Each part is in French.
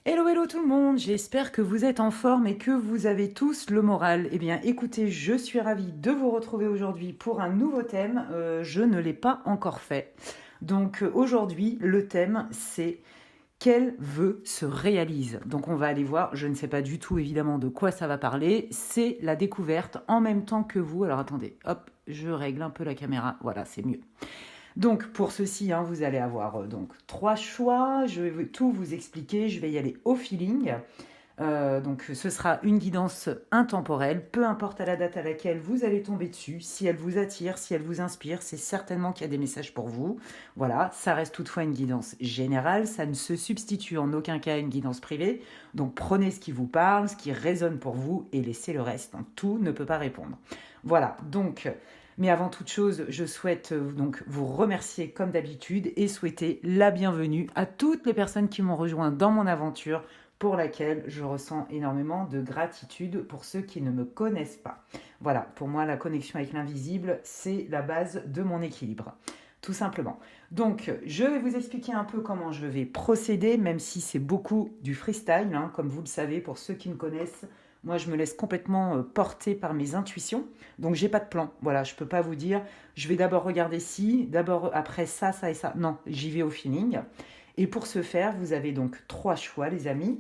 Hello, hello tout le monde, j'espère que vous êtes en forme et que vous avez tous le moral. Eh bien écoutez, je suis ravie de vous retrouver aujourd'hui pour un nouveau thème. Je ne l'ai pas encore fait. Donc aujourd'hui, le thème c'est quel vœu se réalise. Donc on va aller voir, je ne sais pas du tout évidemment de quoi ça va parler. C'est la découverte en même temps que vous. Alors attendez, hop, je règle un peu la caméra, voilà c'est mieux. Donc pour ceci, hein, vous allez avoir donc trois choix. Je vais tout vous expliquer. Je vais y aller au feeling. Donc ce sera une guidance intemporelle, peu importe à la date à laquelle vous allez tomber dessus, si elle vous attire, si elle vous inspire, c'est certainement qu'il y a des messages pour vous. Voilà, ça reste toutefois une guidance générale, ça ne se substitue en aucun cas à une guidance privée, donc prenez ce qui vous parle, ce qui résonne pour vous et laissez le reste, hein. Tout ne peut pas répondre. Voilà, donc... Mais avant toute chose, je souhaite donc vous remercier comme d'habitude et souhaiter la bienvenue à toutes les personnes qui m'ont rejoint dans mon aventure pour laquelle je ressens énormément de gratitude pour ceux qui ne me connaissent pas. Voilà, pour moi, la connexion avec l'invisible, c'est la base de mon équilibre, tout simplement. Donc, je vais vous expliquer un peu comment je vais procéder, même si c'est beaucoup du freestyle, hein, comme vous le savez, pour ceux qui me connaissent. Moi, je me laisse complètement porter par mes intuitions, donc j'ai pas de plan. Voilà, je peux pas vous dire, je vais d'abord regarder ci, d'abord après ça, ça et ça. Non, j'y vais au feeling. Et pour ce faire, vous avez donc trois choix, les amis.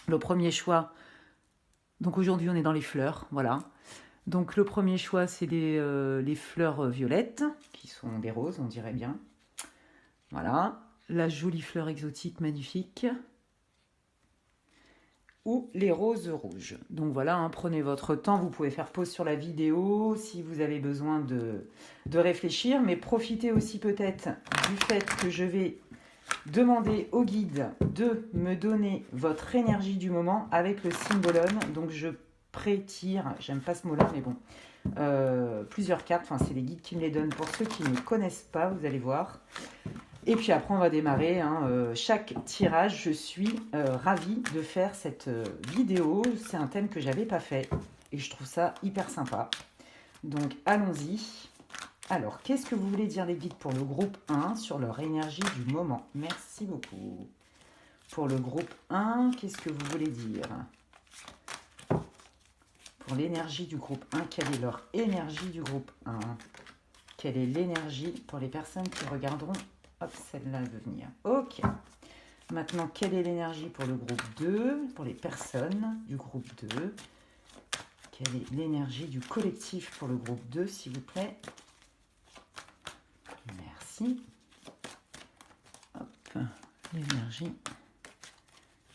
Le premier choix, donc aujourd'hui on est dans les fleurs, voilà. Donc le premier choix, c'est les fleurs violettes, qui sont des roses, on dirait bien. Voilà, la jolie fleur exotique, magnifique. Ou les roses rouges. Donc voilà, hein, prenez votre temps, vous pouvez faire pause sur la vidéo si vous avez besoin de réfléchir, mais profitez aussi peut-être du fait que je vais demander au guide de me donner votre énergie du moment avec le symbolone. Donc je pré-tire, j'aime pas ce mot-là, mais bon, plusieurs cartes. Enfin, c'est les guides qui me les donnent pour ceux qui ne connaissent pas, vous allez voir. Et puis après, on va démarrer, hein. Chaque tirage, je suis ravie de faire cette vidéo. C'est un thème que j'avais pas fait et je trouve ça hyper sympa. Donc allons-y. Alors, qu'est-ce que vous voulez dire les guides pour le groupe 1 sur leur énergie du moment? Merci beaucoup. Pour le groupe 1, qu'est-ce que vous voulez dire? Pour l'énergie du groupe 1, quelle est leur énergie du groupe 1? Quelle est l'énergie pour les personnes qui regarderont? Hop, celle-là veut venir. Ok. Maintenant, quelle est l'énergie pour le groupe 2, pour les personnes du groupe 2? Quelle est l'énergie du collectif pour le groupe 2, s'il vous plaît? Merci. Hop, l'énergie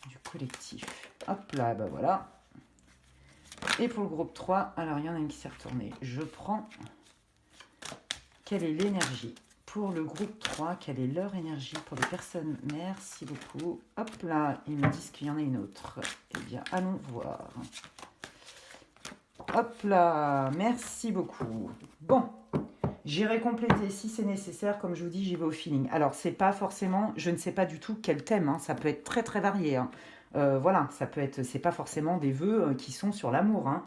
du collectif. Hop là, bah voilà. Et pour le groupe 3, alors il y en a une qui s'est retournée. Je prends. Quelle est l'énergie pour le groupe 3? Quelle est leur énergie pour les personnes? Merci beaucoup. Hop là, ils me disent qu'il y en a une autre. Eh bien, allons voir. Hop là, merci beaucoup. Bon, j'irai compléter si c'est nécessaire. Comme je vous dis, j'y vais au feeling. Alors, c'est pas forcément, je ne sais pas du tout quel thème, hein. Ça peut être très très varié, hein. Voilà, ça peut être, c'est pas forcément des vœux qui sont sur l'amour, hein.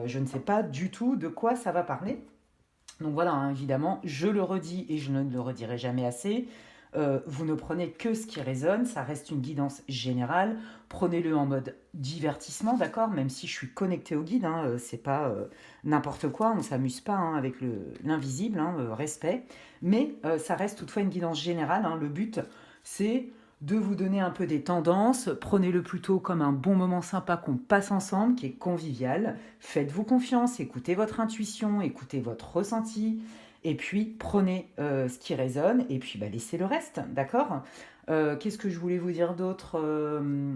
Je ne sais pas du tout de quoi ça va parler. Donc voilà, hein, évidemment, je le redis et je ne le redirai jamais assez. Vous ne prenez que ce qui résonne, ça reste une guidance générale. Prenez-le en mode divertissement, d'accord? Même si je suis connectée au guide, hein, c'est pas n'importe quoi, on ne s'amuse pas, hein, avec l'invisible, hein, respect. Mais ça reste toutefois une guidance générale, hein. Le but, c'est de vous donner un peu des tendances. Prenez-le plutôt comme un bon moment sympa qu'on passe ensemble, qui est convivial. Faites-vous confiance, écoutez votre intuition, écoutez votre ressenti. Et puis, prenez ce qui résonne et puis bah, laissez le reste, d'accord? Qu'est-ce que je voulais vous dire d'autre?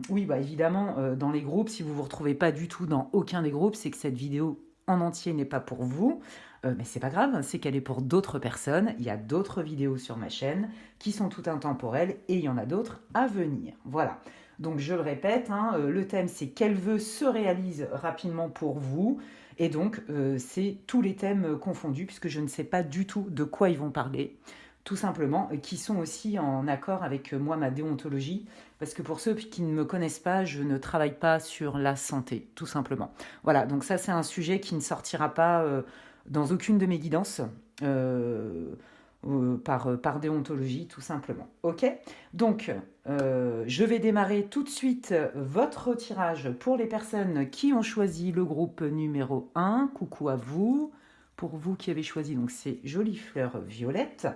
Oui, bah, évidemment, dans les groupes, si vous ne vous retrouvez pas du tout dans aucun des groupes, c'est que cette vidéo en entier n'est pas pour vous. Mais c'est pas grave, c'est qu'elle est pour d'autres personnes. Il y a d'autres vidéos sur ma chaîne qui sont toutes intemporelles et il y en a d'autres à venir. Voilà. Donc je le répète, hein, le thème c'est quel vœu se réalise rapidement pour vous. Et donc c'est tous les thèmes confondus puisque je ne sais pas du tout de quoi ils vont parler. Tout simplement, qui sont aussi en accord avec moi, ma déontologie. Parce que pour ceux qui ne me connaissent pas, je ne travaille pas sur la santé, tout simplement. Voilà, donc ça c'est un sujet qui ne sortira pas dans aucune de mes guidances. par déontologie, tout simplement. Ok? Donc, je vais démarrer tout de suite votre tirage pour les personnes qui ont choisi le groupe numéro 1. Coucou à vous. Pour vous qui avez choisi, donc c'est Jolie Fleur Violette.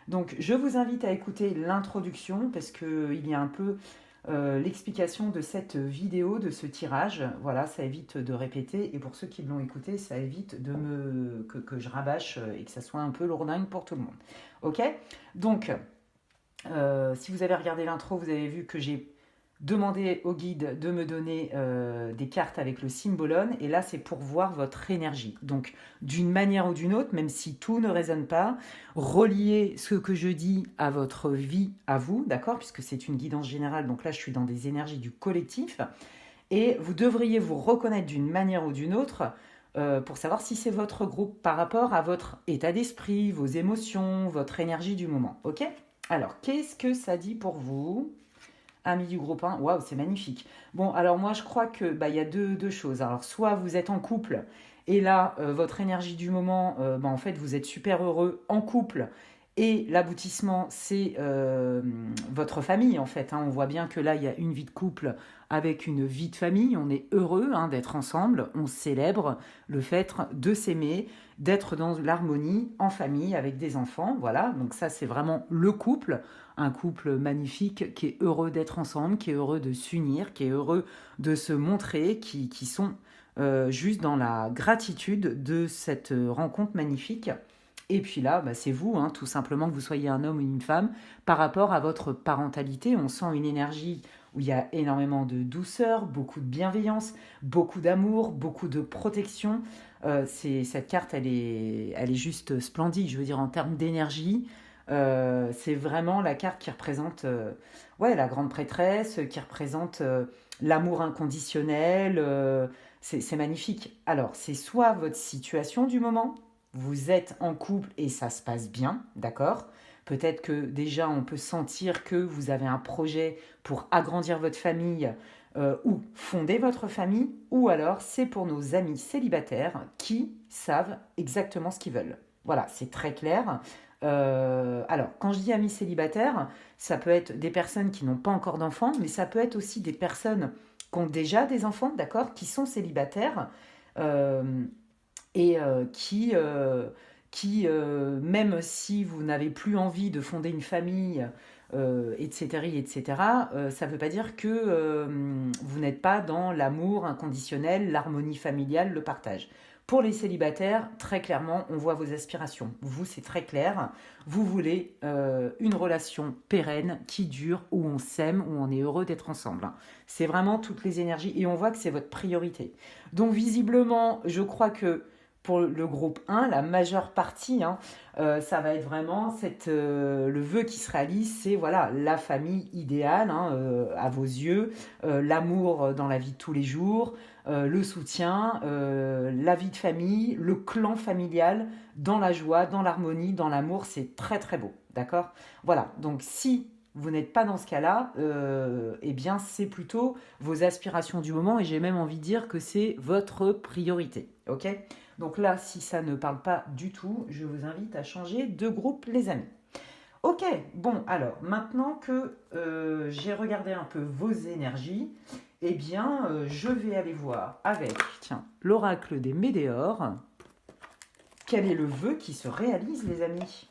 Donc, je vous invite à écouter l'introduction parce qu'il y a un peu l'explication de cette vidéo, de ce tirage. Voilà, ça évite de répéter. Et pour ceux qui l'ont écouté, ça évite que je rabâche et que ça soit un peu lourdingue pour tout le monde. Ok? Donc, si vous avez regardé l'intro, vous avez vu que j'ai demandé au guide de me donner des cartes avec le symbolone. Et là, c'est pour voir votre énergie. Donc, d'une manière ou d'une autre, même si tout ne résonne pas, reliez ce que je dis à votre vie, à vous, d'accord? Puisque c'est une guidance générale. Donc là, je suis dans des énergies du collectif. Et vous devriez vous reconnaître d'une manière ou d'une autre pour savoir si c'est votre groupe par rapport à votre état d'esprit, vos émotions, votre énergie du moment. Ok? Alors, qu'est-ce que ça dit pour vous? Amis du groupe 1, waouh, c'est magnifique. Bon, alors moi, je crois que il y a deux choses. Alors, soit vous êtes en couple, et là, votre énergie du moment, en fait, vous êtes super heureux en couple, et l'aboutissement, c'est votre famille, en fait. Hein. On voit bien que là, il y a une vie de couple avec une vie de famille. On est heureux d'être ensemble. On célèbre le fait de s'aimer, d'être dans l'harmonie en famille avec des enfants. Voilà, donc ça, c'est vraiment le couple. Un couple magnifique qui est heureux d'être ensemble, qui est heureux de s'unir, qui est heureux de se montrer, qui sont juste dans la gratitude de cette rencontre magnifique. Et puis là, c'est vous, tout simplement, que vous soyez un homme ou une femme. Par rapport à votre parentalité, on sent une énergie où il y a énormément de douceur, beaucoup de bienveillance, beaucoup d'amour, beaucoup de protection. Cette carte, elle est juste splendide. Je veux dire, en termes d'énergie, c'est vraiment la carte qui représente la grande prêtresse, qui représente l'amour inconditionnel. C'est magnifique. Alors, c'est soit votre situation du moment, vous êtes en couple et ça se passe bien, d'accord? Peut-être que déjà on peut sentir que vous avez un projet pour agrandir votre famille ou fonder votre famille, ou alors c'est pour nos amis célibataires qui savent exactement ce qu'ils veulent. Voilà, c'est très clair. Alors, quand je dis amis célibataires, ça peut être des personnes qui n'ont pas encore d'enfants, mais ça peut être aussi des personnes qui ont déjà des enfants, d'accord, qui sont célibataires euh, et même si vous n'avez plus envie de fonder une famille, etc., etc., ça ne veut pas dire que vous n'êtes pas dans l'amour inconditionnel, l'harmonie familiale, le partage. Pour les célibataires, très clairement, on voit vos aspirations. Vous, c'est très clair. Vous voulez une relation pérenne qui dure, où on s'aime, où on est heureux d'être ensemble. C'est vraiment toutes les énergies et on voit que c'est votre priorité. Donc, visiblement, je crois que pour le groupe 1, la majeure partie, ça va être vraiment le vœu qui se réalise, c'est voilà, la famille idéale à vos yeux, l'amour dans la vie de tous les jours, le soutien, la vie de famille, le clan familial, dans la joie, dans l'harmonie, dans l'amour, c'est très très beau, d'accord? Voilà, donc si vous n'êtes pas dans ce cas-là, eh bien c'est plutôt vos aspirations du moment et j'ai même envie de dire que c'est votre priorité, ok? Donc là, si ça ne parle pas du tout, je vous invite à changer de groupe, les amis. Ok, bon, alors, maintenant que j'ai regardé un peu vos énergies, eh bien, je vais aller voir avec, tiens, l'oracle des Médéors. Quel est le vœu qui se réalise, les amis?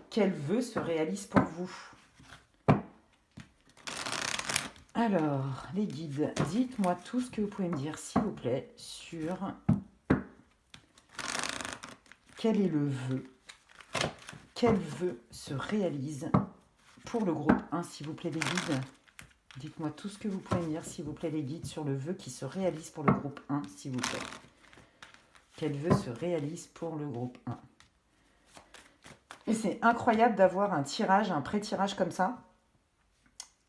Quel vœu se réalise pour vous? Alors, les guides, dites-moi tout ce que vous pouvez me dire, s'il vous plaît, sur quel est le vœu? Quel vœu se réalise pour le groupe 1, s'il vous plaît, les guides? Dites-moi tout ce que vous pouvez me dire, s'il vous plaît, les guides, sur le vœu qui se réalise pour le groupe 1, s'il vous plaît. Quel vœu se réalise pour le groupe 1? Et c'est incroyable d'avoir un tirage, un pré-tirage comme ça,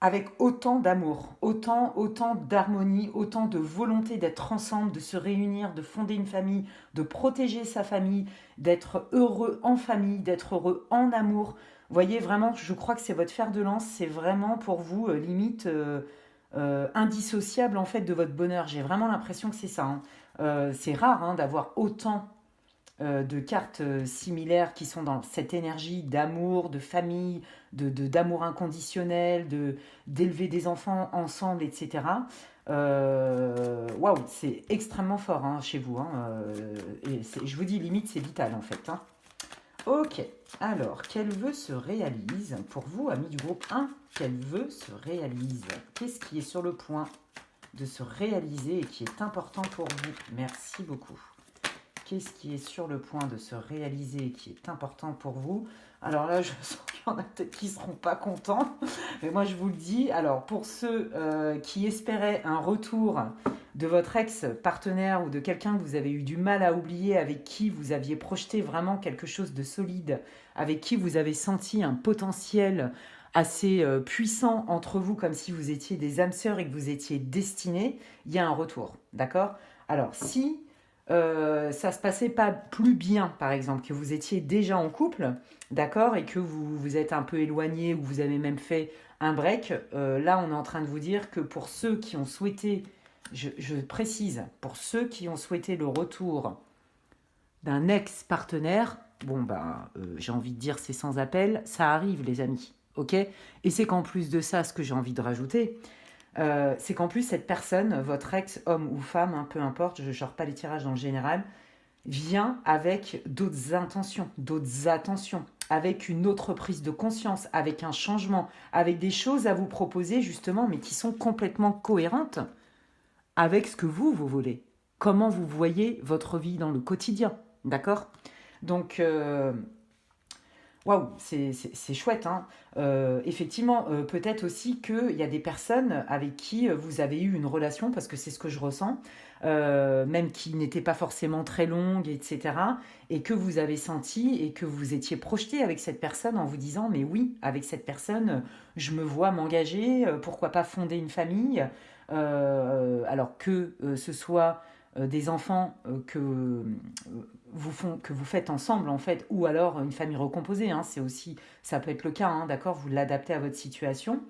avec autant d'amour, autant d'harmonie, autant de volonté d'être ensemble, de se réunir, de fonder une famille, de protéger sa famille, d'être heureux en famille, d'être heureux en amour. Vous voyez, vraiment, je crois que c'est votre fer de lance, c'est vraiment pour vous, limite, indissociable en fait de votre bonheur. J'ai vraiment l'impression que c'est ça. C'est rare d'avoir autant de cartes similaires qui sont dans cette énergie d'amour, de famille, d'amour inconditionnel, d'élever des enfants ensemble, etc. Waouh, c'est extrêmement fort hein, chez vous. Hein, et je vous dis, limite, c'est vital en fait. Hein. Ok, alors, quel vœu se réalise pour vous, amis du groupe 1? Quel vœu se réalise? Qu'est-ce qui est sur le point de se réaliser et qui est important pour vous? Merci beaucoup. Qu'est-ce qui est sur le point de se réaliser et qui est important pour vous? Alors là, je sens qu'il y en a peut-être qui ne seront pas contents, mais moi je vous le dis. Alors pour ceux qui espéraient un retour de votre ex-partenaire ou de quelqu'un que vous avez eu du mal à oublier, avec qui vous aviez projeté vraiment quelque chose de solide, avec qui vous avez senti un potentiel assez puissant entre vous, comme si vous étiez des âmes sœurs et que vous étiez destinés, il y a un retour, d'accord? Alors si ça se passait pas plus bien, par exemple, que vous étiez déjà en couple, d'accord, et que vous vous êtes un peu éloigné ou vous avez même fait un break, là on est en train de vous dire que pour ceux qui ont souhaité, je précise, pour ceux qui ont souhaité le retour d'un ex-partenaire, bon ben j'ai envie de dire c'est sans appel, ça arrive les amis, ok? Et c'est qu'en plus de ça, ce que j'ai envie de rajouter, c'est qu'en plus cette personne, votre ex, homme ou femme, hein, peu importe, je ne sors pas les tirages dans le général, vient avec d'autres intentions, d'autres attentions, avec une autre prise de conscience, avec un changement, avec des choses à vous proposer justement, mais qui sont complètement cohérentes avec ce que vous voulez. Comment vous voyez votre vie dans le quotidien, d'accord? Donc, waouh, c'est chouette. Hein. Effectivement, peut-être aussi qu'il y a des personnes avec qui vous avez eu une relation, parce que c'est ce que je ressens, même qui n'était pas forcément très longue, etc. Et que vous avez senti et que vous étiez projeté avec cette personne en vous disant, mais oui, avec cette personne, je me vois m'engager, pourquoi pas fonder une famille, alors que ce soit des enfants que vous faites ensemble en fait, ou alors une famille recomposée, hein, c'est aussi, ça peut être le cas, hein, d'accord, vous l'adaptez à votre situation,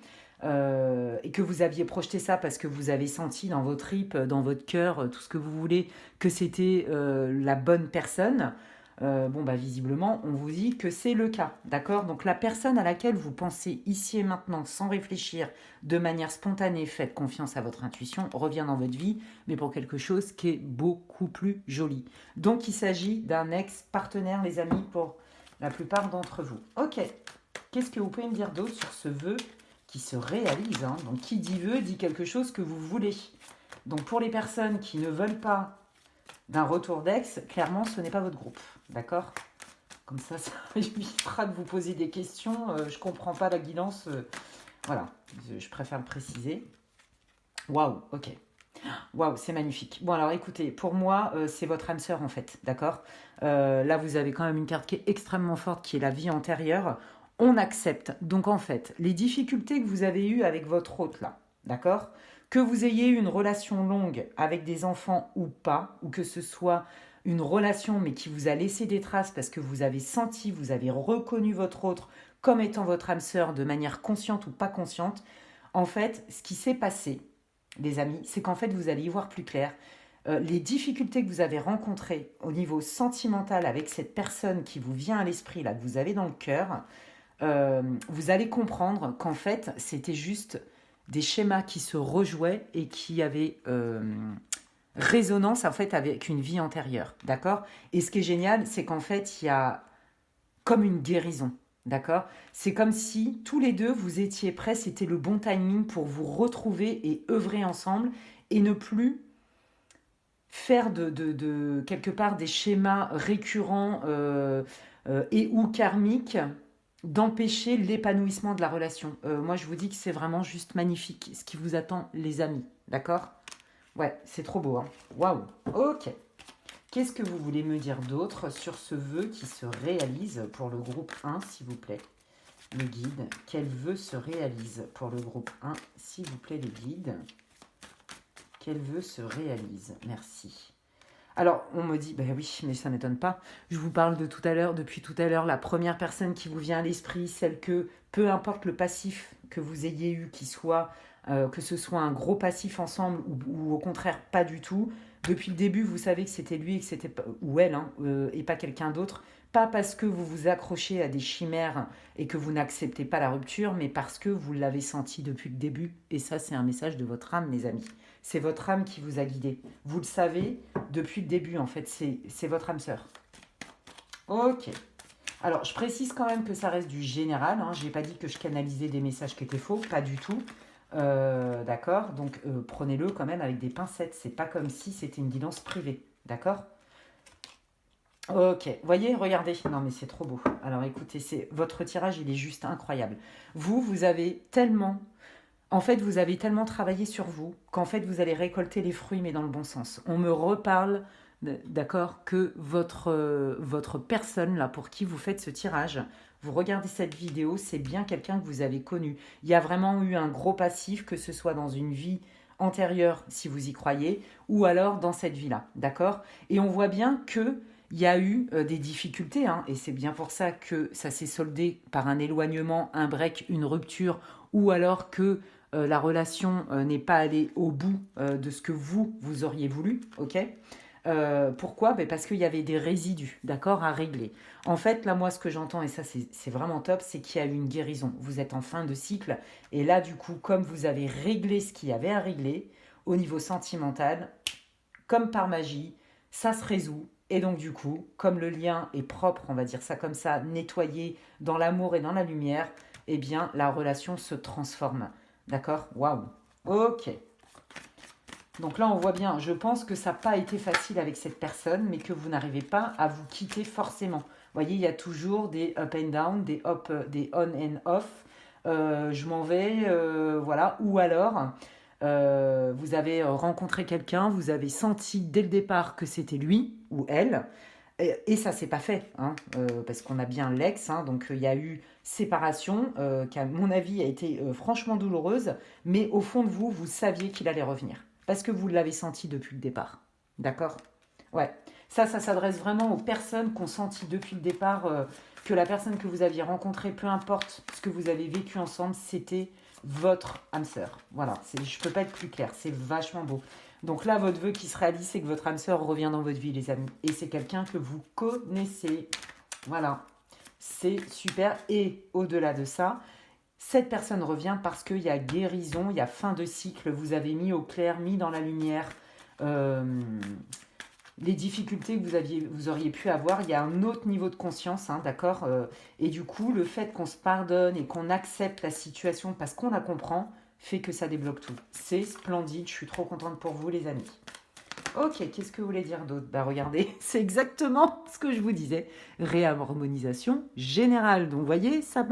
et que vous aviez projeté ça parce que vous avez senti dans votre tripes, dans votre cœur, tout ce que vous voulez, que c'était la bonne personne. Bon bah visiblement on vous dit que c'est le cas, d'accord? Donc la personne à laquelle vous pensez ici et maintenant sans réfléchir, de manière spontanée, faites confiance à votre intuition, revient dans votre vie, mais pour quelque chose qui est beaucoup plus joli. Donc il s'agit d'un ex-partenaire, les amis, pour la plupart d'entre vous. Ok, qu'est-ce que vous pouvez me dire d'autre sur ce vœu qui se réalise, hein? Donc qui dit vœu dit quelque chose que vous voulez. Donc pour les personnes qui ne veulent pas d'un retour d'ex, clairement ce n'est pas votre groupe, d'accord? Comme ça évitera de vous poser des questions, je comprends pas la guidance, voilà, je préfère le préciser. Waouh, ok. Waouh, c'est magnifique. Bon, alors écoutez, pour moi, c'est votre âme sœur en fait, d'accord? Là, vous avez quand même une carte qui est extrêmement forte, qui est la vie antérieure. On accepte. Donc en fait, les difficultés que vous avez eues avec votre hôte là, d'accord? Que vous ayez eu une relation longue avec des enfants ou pas, ou que ce soit une relation mais qui vous a laissé des traces parce que vous avez senti, vous avez reconnu votre autre comme étant votre âme sœur de manière consciente ou pas consciente, en fait, ce qui s'est passé, les amis, c'est qu'en fait, vous allez y voir plus clair. Les difficultés que vous avez rencontrées au niveau sentimental avec cette personne qui vous vient à l'esprit, là, que vous avez dans le cœur, vous allez comprendre qu'en fait, c'était juste des schémas qui se rejouaient et qui avaient résonance en fait avec une vie antérieure, d'accord? Et ce qui est génial, c'est qu'en fait, il y a comme une guérison, d'accord? C'est comme si tous les deux, vous étiez prêts, c'était le bon timing pour vous retrouver et œuvrer ensemble et ne plus faire de quelque part des schémas récurrents et ou karmiques d'empêcher l'épanouissement de la relation. Moi, je vous dis que c'est vraiment juste magnifique ce qui vous attend, les amis, d'accord? Ouais, c'est trop beau, hein. Waouh, ok. Qu'est-ce que vous voulez me dire d'autre sur ce vœu qui se réalise pour le groupe 1, s'il vous plaît? Le guide, quel vœu se réalise pour le groupe 1, s'il vous plaît, les guides? Quel vœu se réalise? Merci. Alors, on me dit, ben oui, mais ça m'étonne pas. Je vous parle de tout à l'heure, depuis tout à l'heure, la première personne qui vous vient à l'esprit, celle que, peu importe le passif que vous ayez eu, qu'il soit que ce soit un gros passif ensemble ou au contraire pas du tout. Depuis le début, vous savez que c'était lui et que c'était ou elle, hein, et pas quelqu'un d'autre. Pas parce que vous vous accrochez à des chimères et que vous n'acceptez pas la rupture, mais parce que vous l'avez senti depuis le début. Et ça, c'est un message de votre âme, les amis. C'est votre âme qui vous a guidé. Vous le savez depuis le début, en fait. C'est votre âme sœur. Ok. Alors, je précise quand même que ça reste du général. Hein. Je n'ai pas dit que je canalisais des messages qui étaient faux. Pas du tout. D'accord. Donc, prenez-le quand même avec des pincettes. C'est pas comme si c'était une guidance privée. D'accord. Ok, voyez, regardez. Non, mais c'est trop beau. Alors, écoutez, votre tirage, il est juste incroyable. Vous avez tellement... En fait, vous avez tellement travaillé sur vous qu'en fait, vous allez récolter les fruits, mais dans le bon sens. On me reparle, d'accord, que votre personne, là, pour qui vous faites ce tirage, vous regardez cette vidéo, c'est bien quelqu'un que vous avez connu. Il y a vraiment eu un gros passif, que ce soit dans une vie antérieure, si vous y croyez, ou alors dans cette vie-là, d'accord. Et on voit bien que il y a eu des difficultés, hein, et c'est bien pour ça que ça s'est soldé par un éloignement, un break, une rupture, ou alors que la relation n'est pas allée au bout de ce que vous auriez voulu, ok. Pourquoi? Ben parce qu'il y avait des résidus, d'accord, à régler. En fait, là, moi, ce que j'entends, et ça, c'est vraiment top, c'est qu'il y a eu une guérison. Vous êtes en fin de cycle, et là, du coup, comme vous avez réglé ce qu'il y avait à régler, au niveau sentimental, comme par magie, ça se résout. Et donc, du coup, comme le lien est propre, on va dire ça comme ça, nettoyé dans l'amour et dans la lumière, eh bien, la relation se transforme. D'accord? Waouh! Ok. Donc là, on voit bien, je pense que ça n'a pas été facile avec cette personne, mais que vous n'arrivez pas à vous quitter forcément. Vous voyez, il y a toujours des up and down, des on and off. Je m'en vais, voilà. Ou alors, vous avez rencontré quelqu'un, vous avez senti dès le départ que c'était lui ou elle, et ça s'est pas fait, hein, parce qu'on a bien l'ex, hein, donc il y a eu séparation, qui à mon avis a été franchement douloureuse, mais au fond de vous, vous saviez qu'il allait revenir, parce que vous l'avez senti depuis le départ, d'accord? Ouais, ça s'adresse vraiment aux personnes qui ont senti depuis le départ que la personne que vous aviez rencontrée, peu importe ce que vous avez vécu ensemble, c'était votre âme sœur. Voilà, je peux pas être plus clair, c'est vachement beau. Donc là, votre vœu qui se réalise, c'est que votre âme sœur revient dans votre vie, les amis. Et c'est quelqu'un que vous connaissez. Voilà, c'est super. Et au-delà de ça, cette personne revient parce qu'il y a guérison, il y a fin de cycle. Vous avez mis au clair, mis dans la lumière les difficultés que vous auriez pu avoir. Il y a un autre niveau de conscience, hein, d'accord. Et du coup, le fait qu'on se pardonne et qu'on accepte la situation parce qu'on la comprend, fait que ça débloque tout. C'est splendide, je suis trop contente pour vous, les amis. Ok, qu'est-ce que vous voulez dire d'autre? Bah regardez, c'est exactement ce que je vous disais. Réharmonisation générale. Donc vous voyez, ça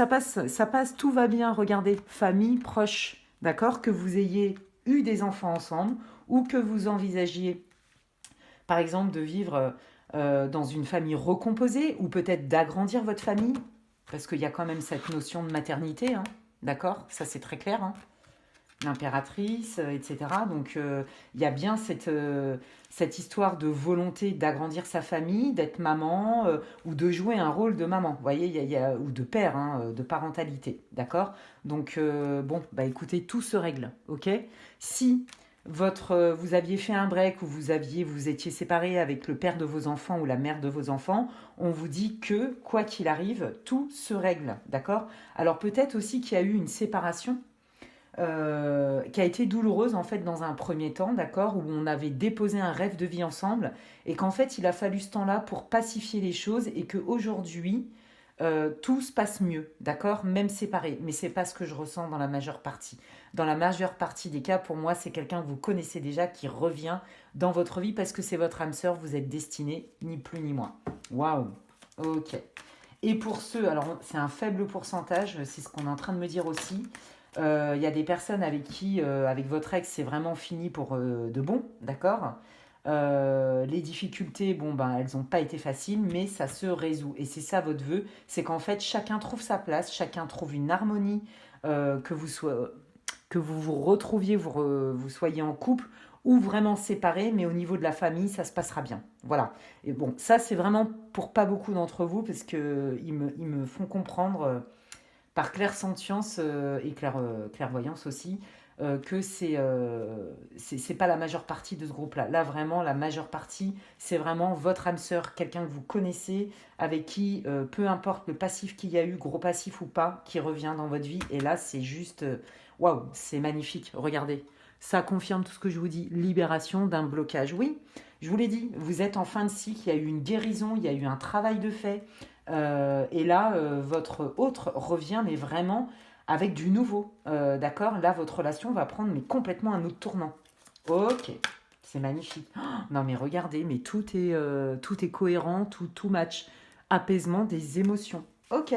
passe, tout va bien. Regardez, famille, proche, d'accord? Que vous ayez eu des enfants ensemble ou que vous envisagiez, par exemple, de vivre dans une famille recomposée ou peut-être d'agrandir votre famille, parce qu'il y a quand même cette notion de maternité, hein, d'accord? Ça, c'est très clair, hein, l'impératrice, etc. Donc, il y a bien cette histoire de volonté d'agrandir sa famille, d'être maman ou de jouer un rôle de maman, vous voyez, ou de père, hein, de parentalité, d'accord? Donc, bon, bah écoutez, tout se règle, ok? Si vous aviez fait un break ou vous étiez séparé avec le père de vos enfants ou la mère de vos enfants, on vous dit que, quoi qu'il arrive, tout se règle, d'accord? Alors peut-être aussi qu'il y a eu une séparation qui a été douloureuse en fait dans un premier temps, d'accord, où on avait déposé un rêve de vie ensemble et qu'en fait il a fallu ce temps-là pour pacifier les choses et qu'aujourd'hui tout se passe mieux, d'accord, même séparé. Mais c'est pas ce que je ressens dans la majeure partie. Dans la majeure partie des cas, pour moi, c'est quelqu'un que vous connaissez déjà qui revient dans votre vie parce que c'est votre âme sœur, vous êtes destiné, ni plus ni moins. Waouh, ok. Et pour ceux, alors c'est un faible pourcentage, c'est ce qu'on est en train de me dire aussi. Il y a des personnes avec qui, avec votre ex, c'est vraiment fini pour de bon, d'accord. Les difficultés, bon, ben, elles n'ont pas été faciles, mais ça se résout. Et c'est ça votre vœu, c'est qu'en fait, chacun trouve sa place, chacun trouve une harmonie, que vous vous retrouviez, vous soyez en couple ou vraiment séparés, mais au niveau de la famille, ça se passera bien. Voilà. Et bon, ça, c'est vraiment pour pas beaucoup d'entre vous, parce qu'ils me font comprendre par clairsentience et clairvoyance aussi, que c'est pas la majeure partie de ce groupe-là. Là, vraiment, la majeure partie, c'est vraiment votre âme sœur, quelqu'un que vous connaissez, avec qui, peu importe le passif qu'il y a eu, gros passif ou pas, qui revient dans votre vie. Et là, c'est juste, waouh, c'est magnifique. Regardez, ça confirme tout ce que je vous dis. Libération d'un blocage. Oui, je vous l'ai dit, vous êtes en fin de cycle, il y a eu une guérison, il y a eu un travail de fait. Et là, votre autre revient, mais vraiment avec du nouveau. D'accord. Là, votre relation va prendre mais complètement un autre tournant. Ok, c'est magnifique. Oh, non, mais regardez, mais tout est cohérent, tout match. Apaisement des émotions. Ok.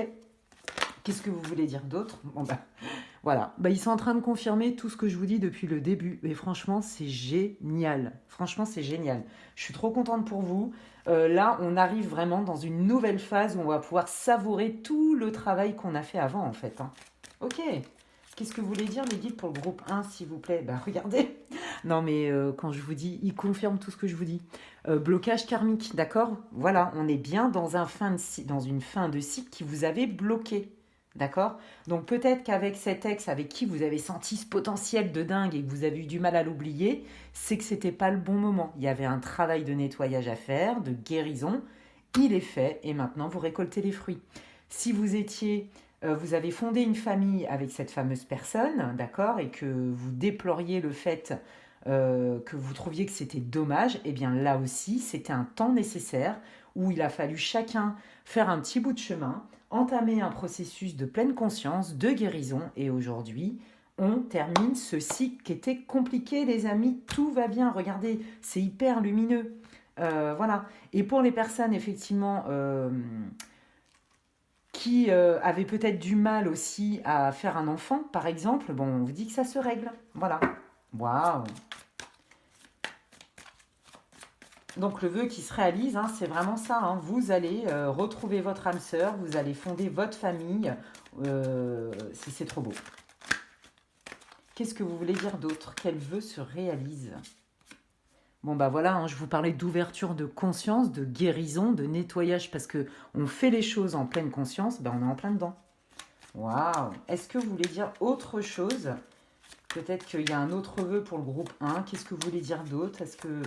Qu'est-ce que vous voulez dire d'autre? Bon, bah, voilà. Bah, ils sont en train de confirmer tout ce que je vous dis depuis le début. Et franchement, c'est génial. Franchement, c'est génial. Je suis trop contente pour vous. Là, on arrive vraiment dans une nouvelle phase où on va pouvoir savourer tout le travail qu'on a fait avant, en fait. Hein. Ok. Qu'est-ce que vous voulez dire, les guides, pour le groupe 1, s'il vous plaît? Bah, regardez. Non, mais quand je vous dis, ils confirment tout ce que je vous dis. Blocage karmique, d'accord? Voilà, on est bien dans, dans une fin de cycle qui vous avait bloqué. D'accord? Donc peut-être qu'avec cet ex avec qui vous avez senti ce potentiel de dingue et que vous avez eu du mal à l'oublier, c'est que c'était pas le bon moment. Il y avait un travail de nettoyage à faire, de guérison. Il est fait et maintenant vous récoltez les fruits. Si vous avez fondé une famille avec cette fameuse personne, d'accord, et que vous déploriez le fait que vous trouviez que c'était dommage, eh bien là aussi, c'était un temps nécessaire où il a fallu chacun faire un petit bout de chemin, entamer un processus de pleine conscience, de guérison, et aujourd'hui, on termine ce cycle qui était compliqué, les amis. Tout va bien, regardez, c'est hyper lumineux. Voilà. Et pour les personnes, effectivement, qui avaient peut-être du mal aussi à faire un enfant, par exemple, bon, on vous dit que ça se règle. Voilà. Waouh! Donc le vœu qui se réalise, hein, c'est vraiment ça. Hein. Vous allez retrouver votre âme sœur, vous allez fonder votre famille. C'est trop beau. Qu'est-ce que vous voulez dire d'autre? Quel vœu se réalise? Bon bah voilà, hein, je vous parlais d'ouverture de conscience, de guérison, de nettoyage, parce que on fait les choses en pleine conscience, ben on est en plein dedans. Waouh! Est-ce que vous voulez dire autre chose? Peut-être qu'il y a un autre vœu pour le groupe 1. Qu'est-ce que vous voulez dire d'autre? Est-ce que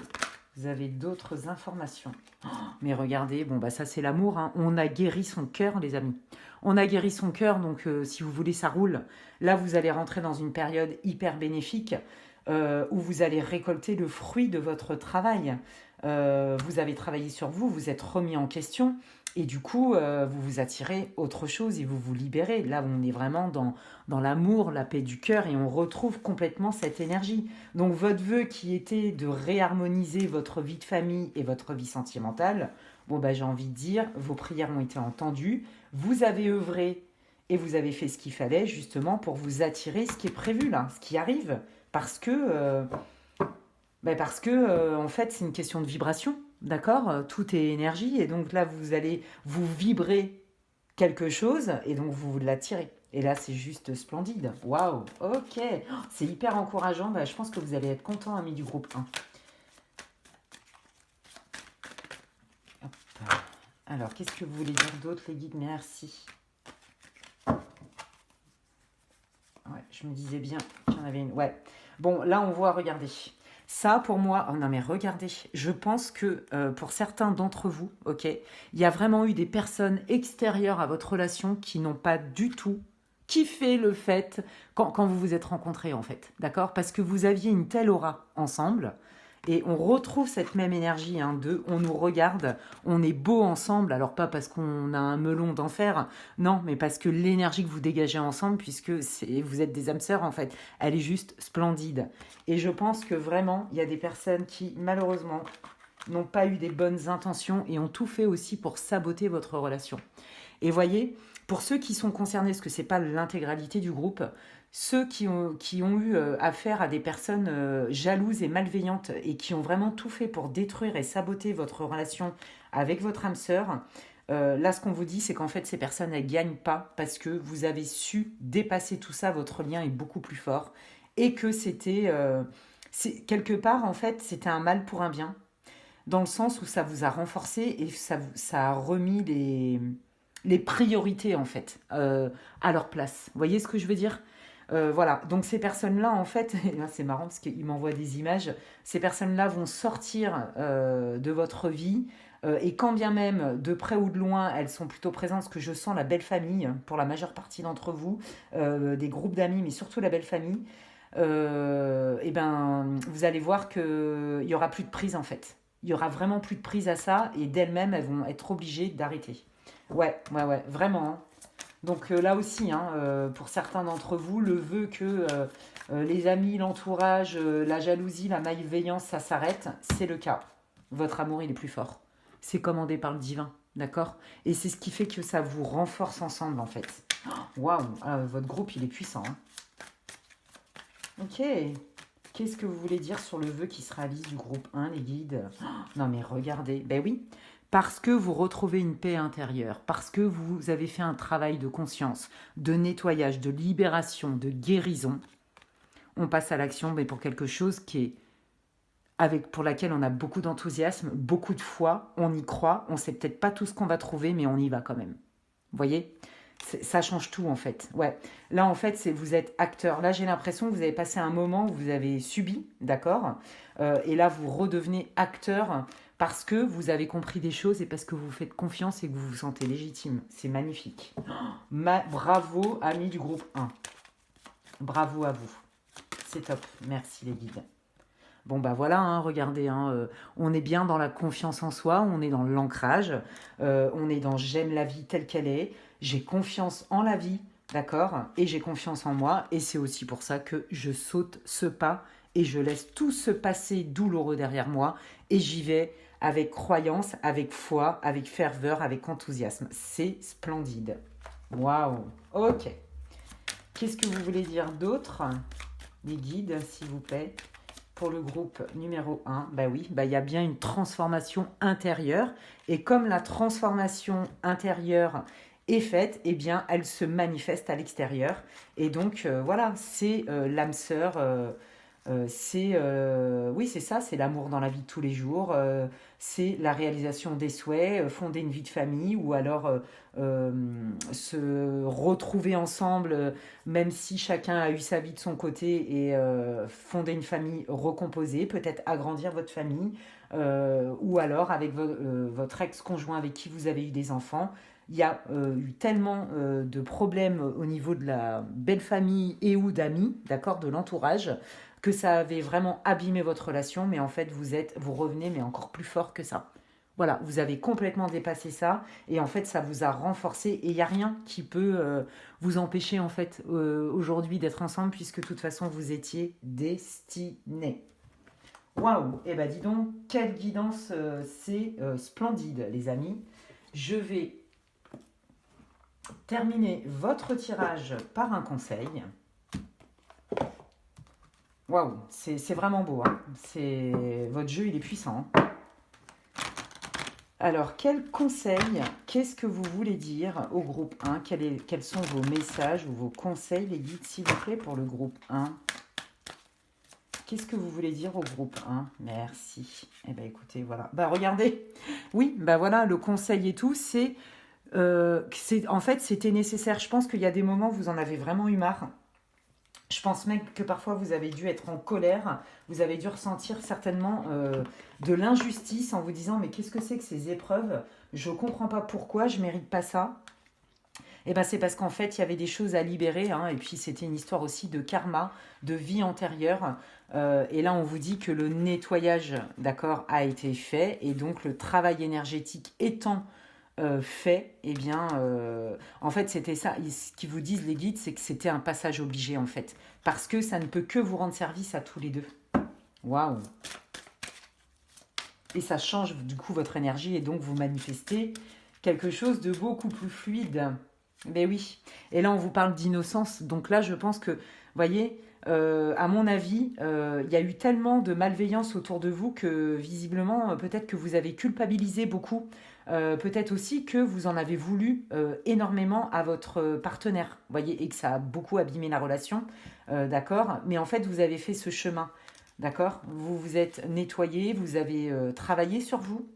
vous avez d'autres informations? Oh, mais regardez, bon bah ça c'est l'amour. Hein. On a guéri son cœur, les amis. On a guéri son cœur, donc si vous voulez, ça roule. Là, vous allez rentrer dans une période hyper bénéfique où vous allez récolter le fruit de votre travail. Vous avez travaillé sur vous, vous êtes remis en question. Et du coup, vous vous attirez autre chose et vous vous libérez. Là, on est vraiment dans l'amour, la paix du cœur et on retrouve complètement cette énergie. Donc, votre vœu qui était de réharmoniser votre vie de famille et votre vie sentimentale, bon, bah, j'ai envie de dire, vos prières ont été entendues. Vous avez œuvré et vous avez fait ce qu'il fallait justement pour vous attirer ce qui est prévu là, ce qui arrive. Parce que en fait, c'est une question de vibration. D'accord? Tout est énergie et donc là, vous allez vous vibrer quelque chose et donc vous l'attirez. Et là, c'est juste splendide. Waouh! Ok! Oh, c'est hyper encourageant. Bah, je pense que vous allez être content, amis du groupe 1. Hop. Alors, qu'est-ce que vous voulez dire d'autre, les guides? Merci. Ouais, je me disais bien qu'il y en avait une. Ouais. Bon, là, on voit, regardez. Ça, pour moi, oh non mais regardez, je pense que pour certains d'entre vous, ok, il y a vraiment eu des personnes extérieures à votre relation qui n'ont pas du tout kiffé le fait quand vous vous êtes rencontrés, en fait, d'accord? Parce que vous aviez une telle aura ensemble, et on retrouve cette même énergie hein, de on nous regarde, on est beau ensemble, alors pas parce qu'on a un melon d'enfer, non, mais parce que l'énergie que vous dégagez ensemble, puisque vous êtes des âmes sœurs en fait, elle est juste splendide. Et je pense que vraiment, il y a des personnes qui, malheureusement, n'ont pas eu des bonnes intentions et ont tout fait aussi pour saboter votre relation. Et voyez, pour ceux qui sont concernés, parce que ce n'est pas l'intégralité du groupe, ceux qui ont eu affaire à des personnes jalouses et malveillantes et qui ont vraiment tout fait pour détruire et saboter votre relation avec votre âme sœur, là, ce qu'on vous dit, c'est qu'en fait, ces personnes, elles ne gagnent pas parce que vous avez su dépasser tout ça, votre lien est beaucoup plus fort et que quelque part, en fait, c'était un mal pour un bien, dans le sens où ça vous a renforcé et ça a remis les priorités en fait à leur place. Vous voyez ce que je veux dire? Voilà, donc ces personnes-là, en fait, et là, c'est marrant parce qu'ils m'envoient des images, ces personnes-là vont sortir de votre vie, et quand bien même, de près ou de loin, elles sont plutôt présentes, parce que je sens la belle famille, pour la majeure partie d'entre vous, des groupes d'amis, mais surtout la belle famille, et ben, vous allez voir qu'il n'y aura plus de prise, en fait. Il y aura vraiment plus de prise à ça, et d'elles-mêmes, elles vont être obligées d'arrêter. Ouais, ouais, ouais, vraiment, hein. Donc là aussi, hein, pour certains d'entre vous, le vœu que les amis, l'entourage, la jalousie, la malveillance, ça s'arrête, c'est le cas. Votre amour, il est plus fort. C'est commandé par le divin, d'accord? Et c'est ce qui fait que ça vous renforce ensemble, en fait. Waouh, votre groupe, il est puissant, hein. Ok. Qu'est-ce que vous voulez dire sur le vœu qui se réalise du groupe 1, les guides? Non, mais regardez. Ben oui, parce que vous retrouvez une paix intérieure, parce que vous avez fait un travail de conscience, de nettoyage, de libération, de guérison, on passe à l'action, mais pour quelque chose qui est pour laquelle on a beaucoup d'enthousiasme, beaucoup de foi, on y croit, on sait peut-être pas tout ce qu'on va trouver, mais on y va quand même. Vous voyez? Ça change tout en fait. Ouais. Là en fait, vous êtes acteur. Là j'ai l'impression que vous avez passé un moment où vous avez subi, d'accord. Et là vous redevenez acteur parce que vous avez compris des choses et parce que vous faites confiance et que vous vous sentez légitime. C'est magnifique. Bravo amis du groupe 1. Bravo à vous. C'est top. Merci les guides. Bon bah voilà, hein, regardez, hein, on est bien dans la confiance en soi, on est dans l'ancrage, on est dans j'aime la vie telle qu'elle est, j'ai confiance en la vie, d'accord, et j'ai confiance en moi, et c'est aussi pour ça que je saute ce pas et je laisse tout ce passé douloureux derrière moi et j'y vais avec croyance, avec foi, avec ferveur, avec enthousiasme. C'est splendide. Waouh. Ok. Qu'est-ce que vous voulez dire d'autre, les guides, s'il vous plaît? Pour le groupe numéro 1, bah oui, bah il y a bien une transformation intérieure. Et comme la transformation intérieure est faite, eh bien, elle se manifeste à l'extérieur. Et donc, voilà, c'est l'âme sœur. Oui, c'est ça, c'est l'amour dans la vie de tous les jours, c'est la réalisation des souhaits, fonder une vie de famille ou alors se retrouver ensemble, même si chacun a eu sa vie de son côté et fonder une famille recomposée, peut-être agrandir votre famille ou alors avec votre ex-conjoint avec qui vous avez eu des enfants. Il y a eu tellement de problèmes au niveau de la belle famille et ou d'amis, d'accord, de l'entourage, que ça avait vraiment abîmé votre relation, mais en fait, vous revenez, mais encore plus fort que ça. Voilà, vous avez complètement dépassé ça, et en fait, ça vous a renforcé, et il n'y a rien qui peut vous empêcher, en fait, aujourd'hui d'être ensemble, puisque de toute façon, vous étiez destinés. Waouh. Eh ben dis donc, quelle guidance, c'est splendide, les amis. Je vais terminer votre tirage par un conseil. Waouh, c'est vraiment beau, hein. Votre jeu, il est puissant, hein. Alors, quel conseil, qu'est-ce que vous voulez dire au groupe 1? Quels sont vos messages ou vos conseils, les guides, s'il vous plaît, pour le groupe 1? Qu'est-ce que vous voulez dire au groupe 1? Merci. Eh bien, écoutez, voilà. Bah, regardez. Oui, bah voilà, le conseil et tout, en fait, c'était nécessaire. Je pense qu'il y a des moments où vous en avez vraiment eu marre. Je pense même que parfois vous avez dû être en colère, vous avez dû ressentir certainement de l'injustice en vous disant mais qu'est-ce que c'est que ces épreuves? Je ne comprends pas pourquoi, je ne mérite pas ça. Et ben c'est parce qu'en fait il y avait des choses à libérer, hein, et puis c'était une histoire aussi de karma, de vie antérieure. Et là on vous dit que le nettoyage, d'accord, a été fait, et donc le travail énergétique étant fait, eh bien, en fait, c'était ça. Ce qu'ils vous disent, les guides, c'est que c'était un passage obligé, en fait. Parce que ça ne peut que vous rendre service à tous les deux. Waouh! Et ça change, du coup, votre énergie, et donc vous manifestez quelque chose de beaucoup plus fluide. Ben oui. Et là, on vous parle d'innocence. Donc là, je pense que, voyez, à mon avis, il y a eu tellement de malveillance autour de vous que, visiblement, peut-être que vous avez culpabilisé beaucoup. Peut-être aussi que vous en avez voulu énormément à votre partenaire, voyez, et que ça a beaucoup abîmé la relation, d'accord? Mais en fait, vous avez fait ce chemin, d'accord? Vous vous êtes nettoyé, vous avez travaillé sur vous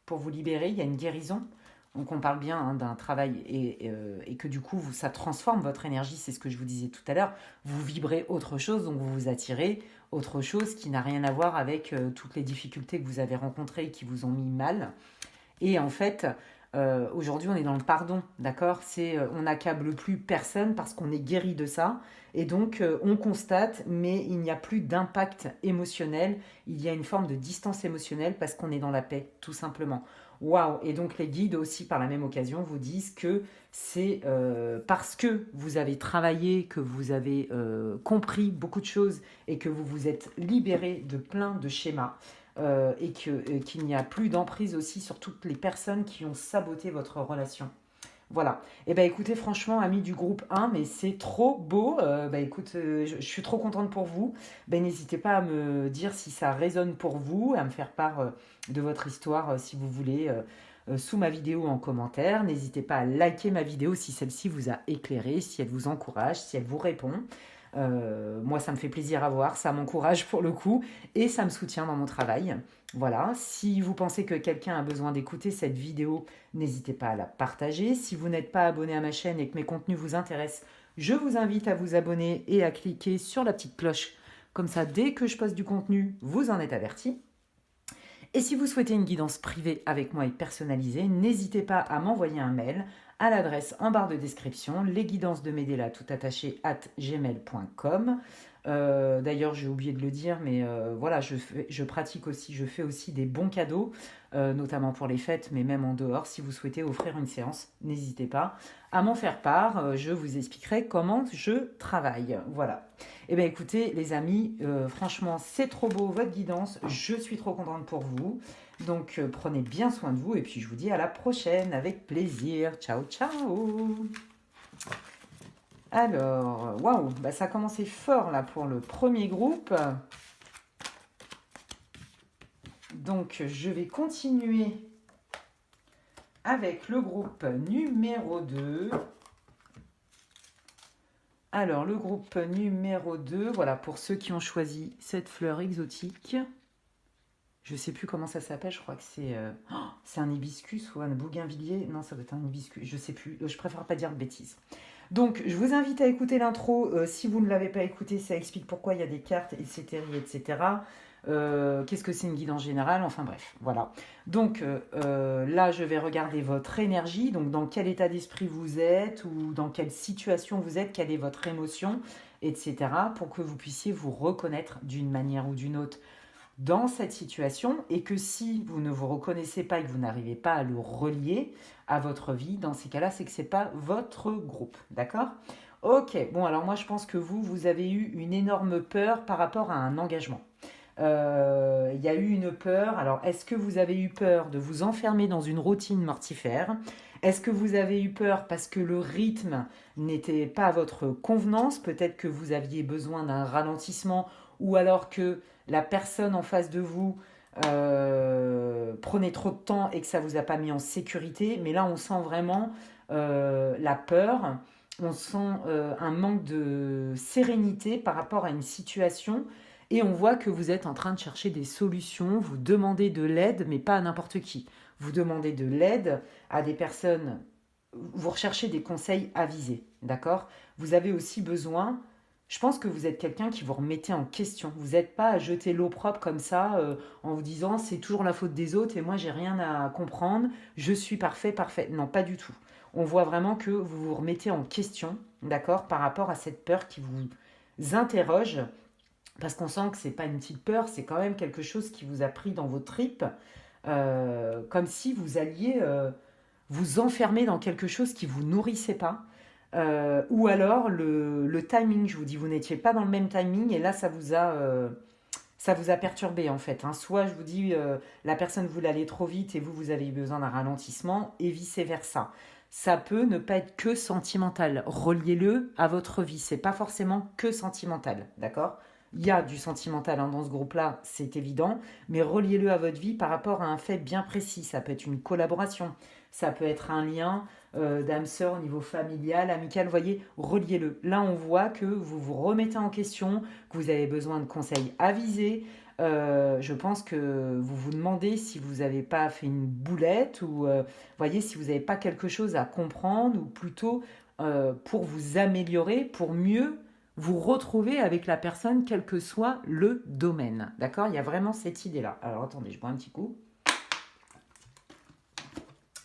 pour vous libérer, il y a une guérison. Donc on parle bien hein, d'un travail et que du coup ça transforme votre énergie, c'est ce que je vous disais tout à l'heure. Vous vibrez autre chose, donc vous vous attirez autre chose qui n'a rien à voir avec toutes les difficultés que vous avez rencontrées et qui vous ont mis mal. Et en fait, aujourd'hui, on est dans le pardon, d'accord? On n'accable plus personne parce qu'on est guéri de ça. Et donc, on constate, mais il n'y a plus d'impact émotionnel. Il y a une forme de distance émotionnelle parce qu'on est dans la paix, tout simplement. Waouh! Et donc, les guides aussi, par la même occasion, vous disent que c'est parce que vous avez travaillé, que vous avez compris beaucoup de choses et que vous vous êtes libéré de plein de schémas qu'il n'y a plus d'emprise aussi sur toutes les personnes qui ont saboté votre relation. Voilà. Et ben écoutez, franchement, amis du groupe 1, mais c'est trop beau. Écoute, je suis trop contente pour vous. Ben n'hésitez pas à me dire si ça résonne pour vous, à me faire part de votre histoire si vous voulez sous ma vidéo en commentaire. N'hésitez pas à liker ma vidéo si celle-ci vous a éclairé, si elle vous encourage, si elle vous répond. Moi, ça me fait plaisir à voir, ça m'encourage pour le coup et ça me soutient dans mon travail. Voilà, si vous pensez que quelqu'un a besoin d'écouter cette vidéo, n'hésitez pas à la partager. Si vous n'êtes pas abonné à ma chaîne et que mes contenus vous intéressent, je vous invite à vous abonner et à cliquer sur la petite cloche. Comme ça, dès que je poste du contenu, vous en êtes averti. Et si vous souhaitez une guidance privée avec moi et personnalisée, n'hésitez pas à m'envoyer un mail à l'adresse en barre de description, lesguidancesdemedela tout attaché @gmail.com. D'ailleurs, j'ai oublié de le dire, mais voilà, je pratique aussi, je fais aussi des bons cadeaux, notamment pour les fêtes, mais même en dehors. Si vous souhaitez offrir une séance, n'hésitez pas à m'en faire part. Je vous expliquerai comment je travaille. Voilà. Eh bien, écoutez, les amis, franchement, c'est trop beau votre guidance. Je suis trop contente pour vous. Donc, prenez bien soin de vous. Et puis, je vous dis à la prochaine avec plaisir. Ciao, ciao. Alors, waouh, bah ça a commencé fort là pour le premier groupe. Donc, je vais continuer avec le groupe numéro 2. Alors, le groupe numéro 2, voilà, pour ceux qui ont choisi cette fleur exotique. Je ne sais plus comment ça s'appelle, je crois que c'est un hibiscus ou un bougainvillier. Non, ça doit être un hibiscus, je ne sais plus, je préfère pas dire de bêtises. Donc, je vous invite à écouter l'intro. Si vous ne l'avez pas écouté, ça explique pourquoi il y a des cartes, etc. etc. Qu'est-ce que c'est une guide en général? Enfin bref, voilà. Donc là, je vais regarder votre énergie, donc dans quel état d'esprit vous êtes ou dans quelle situation vous êtes, quelle est votre émotion, etc. pour que vous puissiez vous reconnaître d'une manière ou d'une autre dans cette situation et que si vous ne vous reconnaissez pas et que vous n'arrivez pas à le relier à votre vie, dans ces cas-là, c'est que ce n'est pas votre groupe, d'accord? Ok, bon alors moi je pense que vous avez eu une énorme peur par rapport à un engagement. Il y a eu une peur. Alors, est-ce que vous avez eu peur de vous enfermer dans une routine mortifère? Est-ce que vous avez eu peur parce que le rythme n'était pas à votre convenance? Peut-être que vous aviez besoin d'un ralentissement ou alors que la personne en face de vous prenait trop de temps et que ça ne vous a pas mis en sécurité. Mais là, on sent vraiment la peur. On sent un manque de sérénité par rapport à une situation. Et on voit que vous êtes en train de chercher des solutions, vous demandez de l'aide, mais pas à n'importe qui. Vous demandez de l'aide à des personnes, vous recherchez des conseils avisés, d'accord? Vous avez aussi besoin, je pense que vous êtes quelqu'un qui vous remettez en question. Vous n'êtes pas à jeter l'eau propre comme ça en vous disant c'est toujours la faute des autres et moi j'ai rien à comprendre, je suis parfait, parfait. Non, pas du tout. On voit vraiment que vous vous remettez en question, d'accord, par rapport à cette peur qui vous interroge. Parce qu'on sent que c'est pas une petite peur, c'est quand même quelque chose qui vous a pris dans vos tripes, comme si vous alliez vous enfermer dans quelque chose qui vous nourrissait pas. Ou alors le timing, je vous dis, vous n'étiez pas dans le même timing et là ça vous a perturbé en fait. Hein. Soit je vous dis, la personne voulait aller trop vite et vous avez eu besoin d'un ralentissement et vice-versa. Ça peut ne pas être que sentimental. Reliez-le à votre vie. C'est pas forcément que sentimental, d'accord? Il y a du sentimental dans ce groupe-là, c'est évident, mais reliez-le à votre vie par rapport à un fait bien précis. Ça peut être une collaboration, ça peut être un lien d'âme-sœur au niveau familial, amical, vous voyez, reliez-le. Là, on voit que vous vous remettez en question, que vous avez besoin de conseils avisés. Je pense que vous vous demandez si vous n'avez pas fait une boulette ou, voyez, si vous n'avez pas quelque chose à comprendre ou plutôt pour vous améliorer, pour mieux vous retrouver avec la personne, quel que soit le domaine. D'accord? Il y a vraiment cette idée-là. Alors, attendez, je bois un petit coup.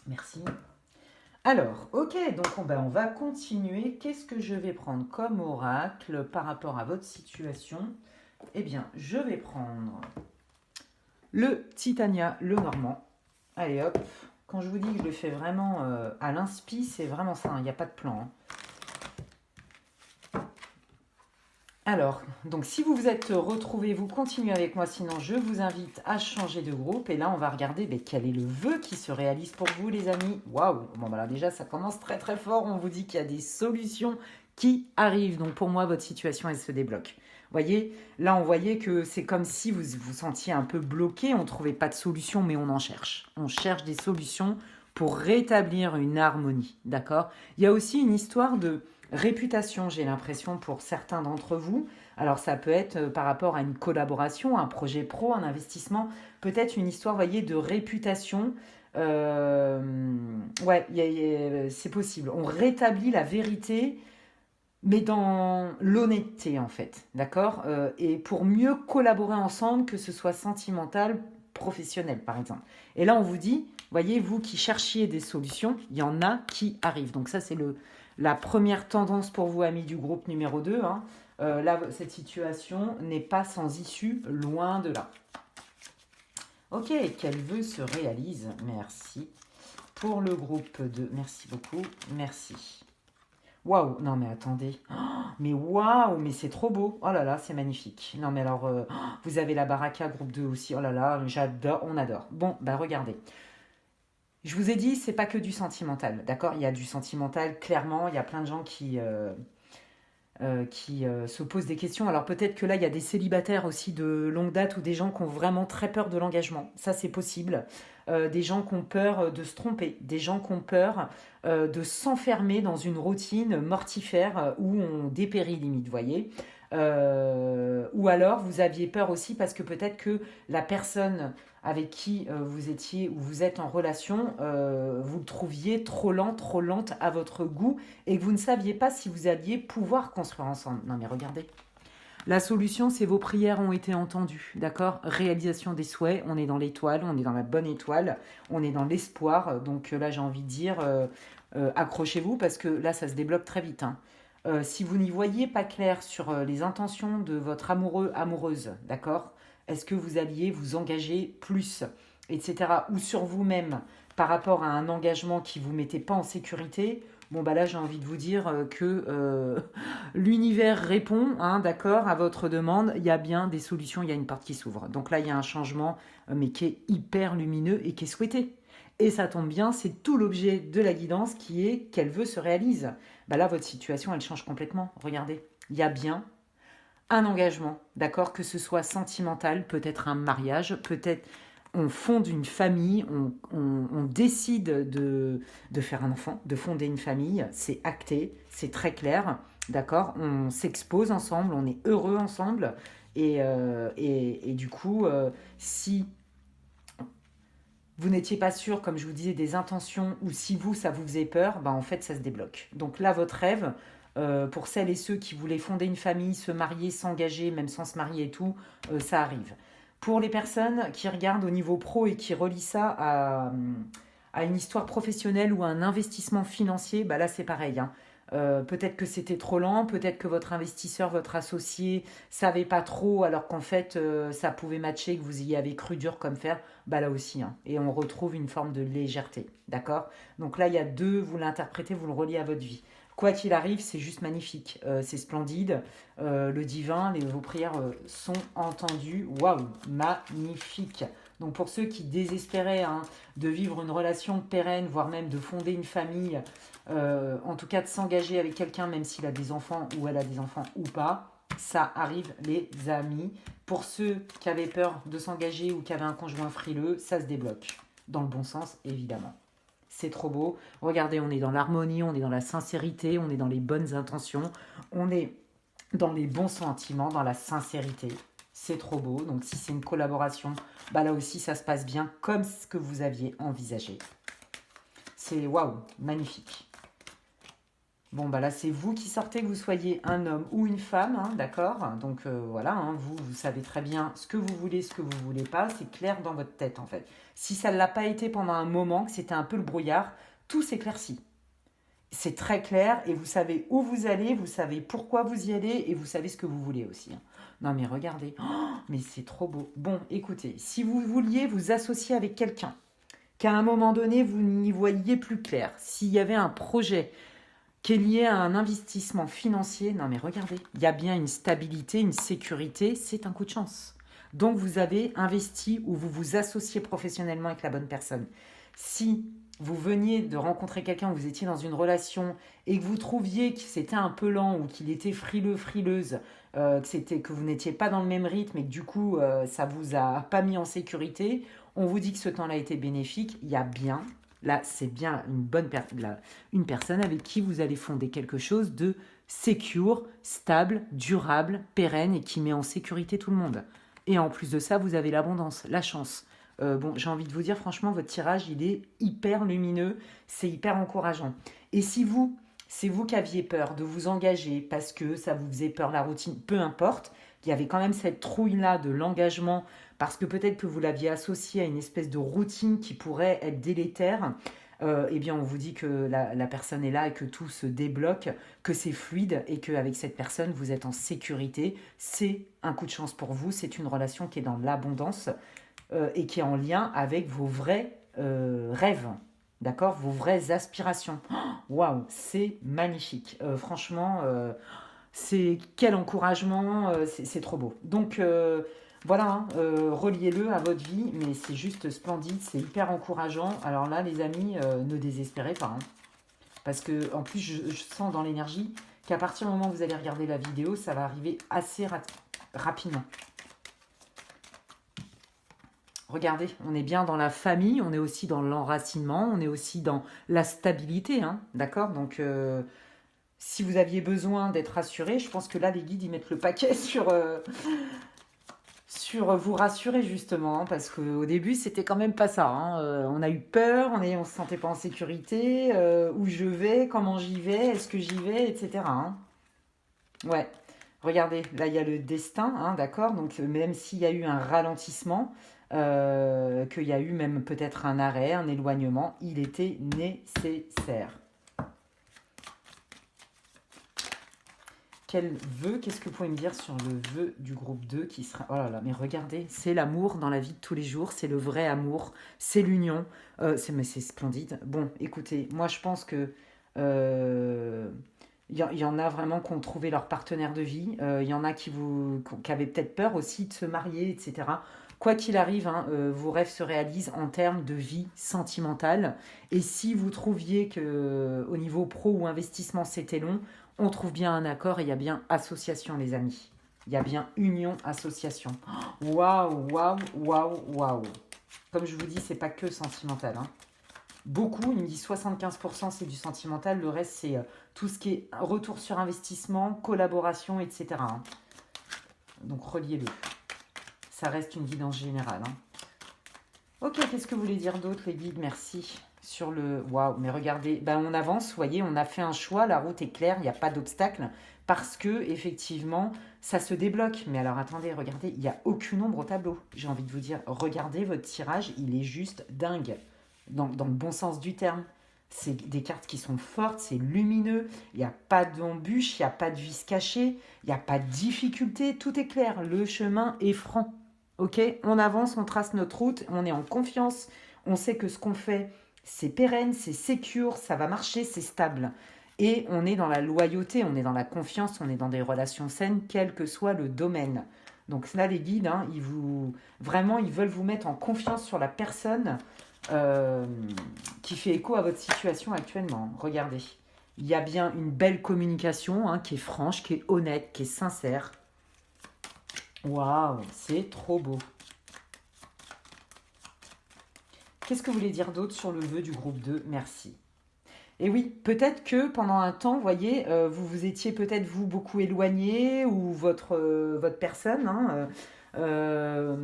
Merci. Alors, ok, donc on va continuer. Qu'est-ce que je vais prendre comme oracle par rapport à votre situation? Eh bien, je vais prendre le Titania, le Normand. Allez hop, quand je vous dis que je le fais vraiment à l'inspi, c'est vraiment ça, il n'y a pas de plan. Hein. Alors, donc si vous vous êtes retrouvés, vous continuez avec moi, sinon je vous invite à changer de groupe. Et là, on va regarder quel est le vœu qui se réalise pour vous, les amis. Waouh. Bon, voilà, déjà, ça commence très très fort. On vous dit qu'il y a des solutions qui arrivent. Donc pour moi, votre situation, elle se débloque. Voyez, là, on voyait que c'est comme si vous vous sentiez un peu bloqué. On ne trouvait pas de solution, mais on en cherche. On cherche des solutions pour rétablir une harmonie. D'accord? Il y a aussi une histoire de réputation, j'ai l'impression, pour certains d'entre vous. Alors ça peut être par rapport à une collaboration, un projet pro, un investissement, peut-être une histoire, voyez, de réputation. Ouais, c'est possible. On rétablit la vérité, mais dans l'honnêteté, en fait. D'accord? Et pour mieux collaborer ensemble, que ce soit sentimental, professionnel, par exemple. Et là, on vous dit, voyez, vous qui cherchiez des solutions, il y en a qui arrivent. Donc ça, c'est la première tendance pour vous, amis du groupe numéro 2. Hein. Là, cette situation n'est pas sans issue, loin de là. Ok, quel vœu se réalise? Merci. Pour le groupe 2, merci beaucoup, merci. Waouh, non mais attendez, mais waouh, mais c'est trop beau. Oh là là, c'est magnifique. Non mais alors, vous avez la Baraka groupe 2 aussi. Oh là là, j'adore, on adore. Bon, bah regardez. Je vous ai dit, c'est pas que du sentimental, d'accord? Il y a du sentimental, clairement. Il y a plein de gens qui se posent des questions. Alors peut-être que là, il y a des célibataires aussi de longue date ou des gens qui ont vraiment très peur de l'engagement. Ça, c'est possible. Des gens qui ont peur de se tromper. Des gens qui ont peur de s'enfermer dans une routine mortifère où on dépérit limite, vous voyez. Ou alors, vous aviez peur aussi parce que peut-être que la personne avec qui vous étiez ou vous êtes en relation, vous le trouviez trop lente à votre goût et que vous ne saviez pas si vous alliez pouvoir construire ensemble. Non mais regardez. La solution, c'est vos prières ont été entendues, d'accord? Réalisation des souhaits, on est dans l'étoile, on est dans la bonne étoile, on est dans l'espoir. Donc là, j'ai envie de dire, accrochez-vous parce que là, ça se débloque très vite. Hein. Si vous n'y voyez pas clair sur les intentions de votre amoureux, amoureuse, d'accord? Est-ce que vous alliez vous engager plus, etc. Ou sur vous-même par rapport à un engagement qui ne vous mettait pas en sécurité? Bon, bah là, j'ai envie de vous dire que l'univers répond, hein, d'accord, à votre demande. Il y a bien des solutions, il y a une porte qui s'ouvre. Donc là, il y a un changement, mais qui est hyper lumineux et qui est souhaité. Et ça tombe bien, c'est tout l'objet de la guidance qui est qu'elle veut se réalise. Bah là, votre situation, elle change complètement. Regardez, il y a bien un engagement, d'accord, que ce soit sentimental, peut-être un mariage, peut-être on fonde une famille, on décide de faire un enfant, de fonder une famille, c'est acté, c'est très clair, d'accord, on s'expose ensemble, on est heureux ensemble, et du coup, si vous n'étiez pas sûr, comme je vous disais, des intentions, ou si vous, ça vous faisait peur, bah en fait, ça se débloque. Donc là, votre rêve, pour celles et ceux qui voulaient fonder une famille, se marier, s'engager, même sans se marier et tout, ça arrive. Pour les personnes qui regardent au niveau pro et qui relient ça à une histoire professionnelle ou à un investissement financier, bah là, c'est pareil. Hein. Peut-être que c'était trop lent, peut-être que votre investisseur, votre associé savait pas trop, alors qu'en fait ça pouvait matcher, que vous y avez cru dur comme fer, bah là aussi. Hein. Et on retrouve une forme de légèreté, d'accord? Donc là il y a deux, vous l'interprétez, vous le reliez à votre vie. Quoi qu'il arrive, c'est juste magnifique, c'est splendide, le divin, vos prières sont entendues, waouh, magnifique. Donc pour ceux qui désespéraient hein, de vivre une relation pérenne, voire même de fonder une famille, en tout cas de s'engager avec quelqu'un, même s'il a des enfants ou elle a des enfants ou pas, ça arrive les amis. Pour ceux qui avaient peur de s'engager ou qui avaient un conjoint frileux, ça se débloque. Dans le bon sens, évidemment. C'est trop beau. Regardez, on est dans l'harmonie, on est dans la sincérité, on est dans les bonnes intentions, on est dans les bons sentiments, dans la sincérité. C'est trop beau. Donc si c'est une collaboration, bah là aussi ça se passe bien comme ce que vous aviez envisagé. C'est waouh, magnifique. Bon, bah là, c'est vous qui sortez, que vous soyez un homme ou une femme, hein, d'accord? Donc voilà, hein, vous savez très bien ce que vous voulez, ce que vous ne voulez pas. C'est clair dans votre tête, en fait. Si ça ne l'a pas été pendant un moment, que c'était un peu le brouillard, tout s'éclaircit. C'est très clair et vous savez où vous allez, vous savez pourquoi vous y allez et vous savez ce que vous voulez aussi, hein. Non, mais regardez, oh, mais c'est trop beau. Bon, écoutez, si vous vouliez vous associer avec quelqu'un, qu'à un moment donné, vous n'y voyiez plus clair, s'il y avait un projet qui est lié à un investissement financier, non mais regardez, il y a bien une stabilité, une sécurité, c'est un coup de chance. Donc vous avez investi ou vous vous associez professionnellement avec la bonne personne. Si vous veniez de rencontrer quelqu'un, vous étiez dans une relation et que vous trouviez que c'était un peu lent ou qu'il était frileux, frileuse, que vous n'étiez pas dans le même rythme et que du coup ça vous a pas mis en sécurité, on vous dit que ce temps-là a été bénéfique, il y a bien. Là, c'est bien une personne avec qui vous allez fonder quelque chose de secure, stable, durable, pérenne et qui met en sécurité tout le monde. Et en plus de ça, vous avez l'abondance, la chance. Bon, j'ai envie de vous dire, franchement, votre tirage, il est hyper lumineux, c'est hyper encourageant. Et si vous, c'est vous qui aviez peur de vous engager parce que ça vous faisait peur la routine, peu importe, il y avait quand même cette trouille-là de l'engagement parce que peut-être que vous l'aviez associé à une espèce de routine qui pourrait être délétère, eh bien on vous dit que la personne est là et que tout se débloque, que c'est fluide et qu'avec cette personne, vous êtes en sécurité. C'est un coup de chance pour vous, c'est une relation qui est dans l'abondance et qui est en lien avec vos vrais rêves, d'accord? Vos vraies aspirations. Waouh, c'est magnifique. Franchement, c'est quel encouragement, c'est trop beau. Donc voilà, hein, reliez-le à votre vie, mais c'est juste splendide, c'est hyper encourageant. Alors là, les amis, ne désespérez pas, hein, parce que en plus, je sens dans l'énergie qu'à partir du moment où vous allez regarder la vidéo, ça va arriver assez rapidement. Regardez, on est bien dans la famille, on est aussi dans l'enracinement, on est aussi dans la stabilité, hein, d'accord? Donc, si vous aviez besoin d'être rassuré, je pense que là, les guides, ils mettent le paquet sur vous rassurer justement, hein, parce qu'au début, c'était quand même pas ça, hein. On a eu peur, on se sentait pas en sécurité, où je vais, comment j'y vais, est-ce que j'y vais, etc., hein. Ouais, regardez, là, il y a le destin, hein, d'accord? Donc, même s'il y a eu un ralentissement, qu'il y a eu même peut-être un arrêt, un éloignement, il était nécessaire. Quel vœu, qu'est-ce que vous pouvez me dire sur le vœu du groupe 2 qui sera... Oh là là, mais regardez, c'est l'amour dans la vie de tous les jours, c'est le vrai amour, c'est l'union, mais c'est splendide. Bon, écoutez, moi je pense que y en a vraiment qui ont trouvé leur partenaire de vie, il y en a qui avaient peut-être peur aussi de se marier, etc. Quoi qu'il arrive, hein, vos rêves se réalisent en termes de vie sentimentale. Et si vous trouviez que au niveau pro ou investissement c'était long, on trouve bien un accord et il y a bien association, les amis. Il y a bien union, association. Waouh, waouh, waouh, waouh. Comme je vous dis, c'est pas que sentimental, hein. Beaucoup, il me dit 75% c'est du sentimental, le reste c'est tout ce qui est retour sur investissement, collaboration, etc., hein. Donc reliez-le. Ça reste une guidance générale, hein. Ok, qu'est-ce que vous voulez dire d'autre, les guides? Merci. Sur le... Waouh, mais regardez, ben, on avance, vous voyez, on a fait un choix, la route est claire, il n'y a pas d'obstacle, parce que effectivement, ça se débloque. Mais alors attendez, regardez, il n'y a aucune ombre au tableau. J'ai envie de vous dire, regardez votre tirage, il est juste dingue, dans le bon sens du terme. C'est des cartes qui sont fortes, c'est lumineux, il n'y a pas d'embûche, il n'y a pas de vis cachée, il n'y a pas de difficulté, tout est clair, le chemin est franc. Ok, on avance, on trace notre route, on est en confiance, on sait que ce qu'on fait, c'est pérenne, c'est sécure, ça va marcher, c'est stable. Et on est dans la loyauté, on est dans la confiance, on est dans des relations saines, quel que soit le domaine. Donc là, les guides, hein, vraiment, ils veulent vous mettre en confiance sur la personne qui fait écho à votre situation actuellement. Regardez, il y a bien une belle communication, hein, qui est franche, qui est honnête, qui est sincère. Waouh, c'est trop beau. qu'est-ce que vous voulez dire d'autre sur le vœu du groupe 2? Merci. Et oui, peut-être que pendant un temps, vous voyez, vous vous étiez peut-être vous beaucoup éloigné ou votre personne, hein, euh,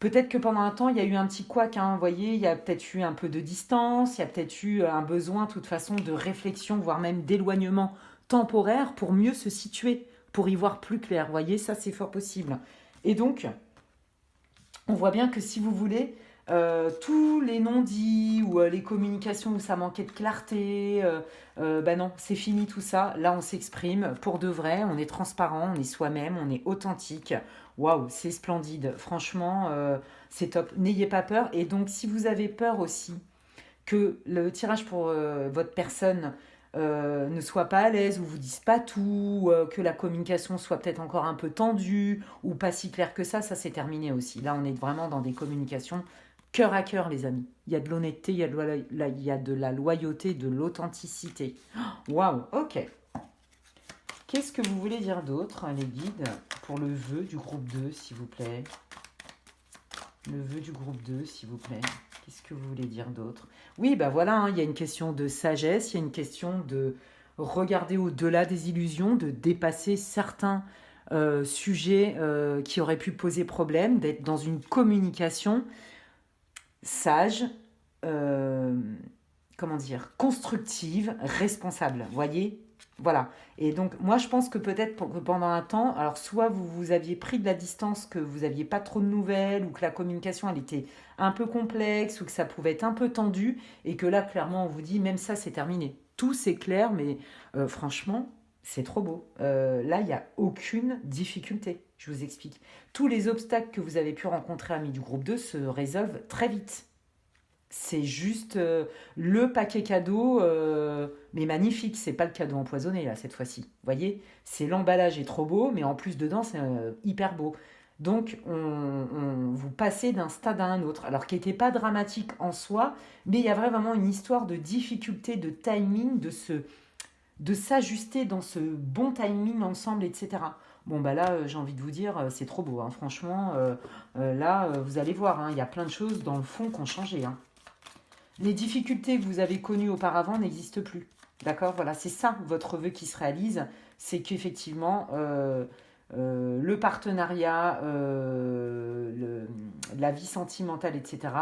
peut-être que pendant un temps, il y a eu un petit couac, hein, vous voyez, il y a peut-être eu un peu de distance, il y a peut-être eu un besoin, de toute façon, de réflexion, voire même d'éloignement temporaire pour mieux se situer, pour y voir plus clair. Vous voyez, ça, c'est fort possible. Et donc, on voit bien que si vous voulez, tous les non-dits ou les communications où ça manquait de clarté, ben non, c'est fini tout ça. Là, on s'exprime pour de vrai, on est transparent, on est soi-même, on est authentique. Waouh, c'est splendide. Franchement, c'est top. N'ayez pas peur. Et donc, si vous avez peur aussi que le tirage pour votre personne ne soit pas à l'aise ou vous dise pas tout, que la communication soit peut-être encore un peu tendue ou pas si claire que ça c'est terminé aussi. Là, on est vraiment dans des communications cœur à cœur, les amis. Il y a de l'honnêteté, il y a de la loyauté, de l'authenticité. Waouh, ok. Qu'est-ce que vous voulez dire d'autre, les guides, pour le vœu du groupe 2, s'il vous plaît? Le vœu du groupe 2, s'il vous plaît. Qu'est-ce que vous voulez dire d'autre? Oui, bah voilà, hein, il y a une question de sagesse, il y a une question de regarder au-delà des illusions, de dépasser certains sujets qui auraient pu poser problème, d'être dans une communication sage, euh, comment dire, constructive, responsable. Voyez? Voilà. Et donc, moi, je pense que peut-être que pendant un temps, alors soit vous aviez pris de la distance, que vous n'aviez pas trop de nouvelles, ou que la communication, elle était un peu complexe, ou que ça pouvait être un peu tendu, et que là, clairement, on vous dit, même ça, c'est terminé. Tout, c'est clair, mais franchement, c'est trop beau. Là, il n'y a aucune difficulté. Je vous explique. Tous les obstacles que vous avez pu rencontrer, amis du groupe 2, se résolvent très vite. C'est juste le paquet cadeau, mais magnifique. C'est pas le cadeau empoisonné, là, cette fois-ci. Vous voyez? C'est l'emballage est trop beau, mais en plus, dedans, c'est hyper beau. Donc, vous passez d'un stade à un autre. Alors, qui n'était pas dramatique en soi, mais il y a vraiment une histoire de difficulté, de timing, de s'ajuster dans ce bon timing ensemble, etc. Bon, bah là, j'ai envie de vous dire, c'est trop beau, hein. Franchement, là, vous allez voir, hein, il y a plein de choses dans le fond qui ont changé, hein. Les difficultés que vous avez connues auparavant n'existent plus. D'accord? Voilà, c'est ça votre vœu qui se réalise. C'est qu'effectivement, le partenariat, la vie sentimentale, etc.,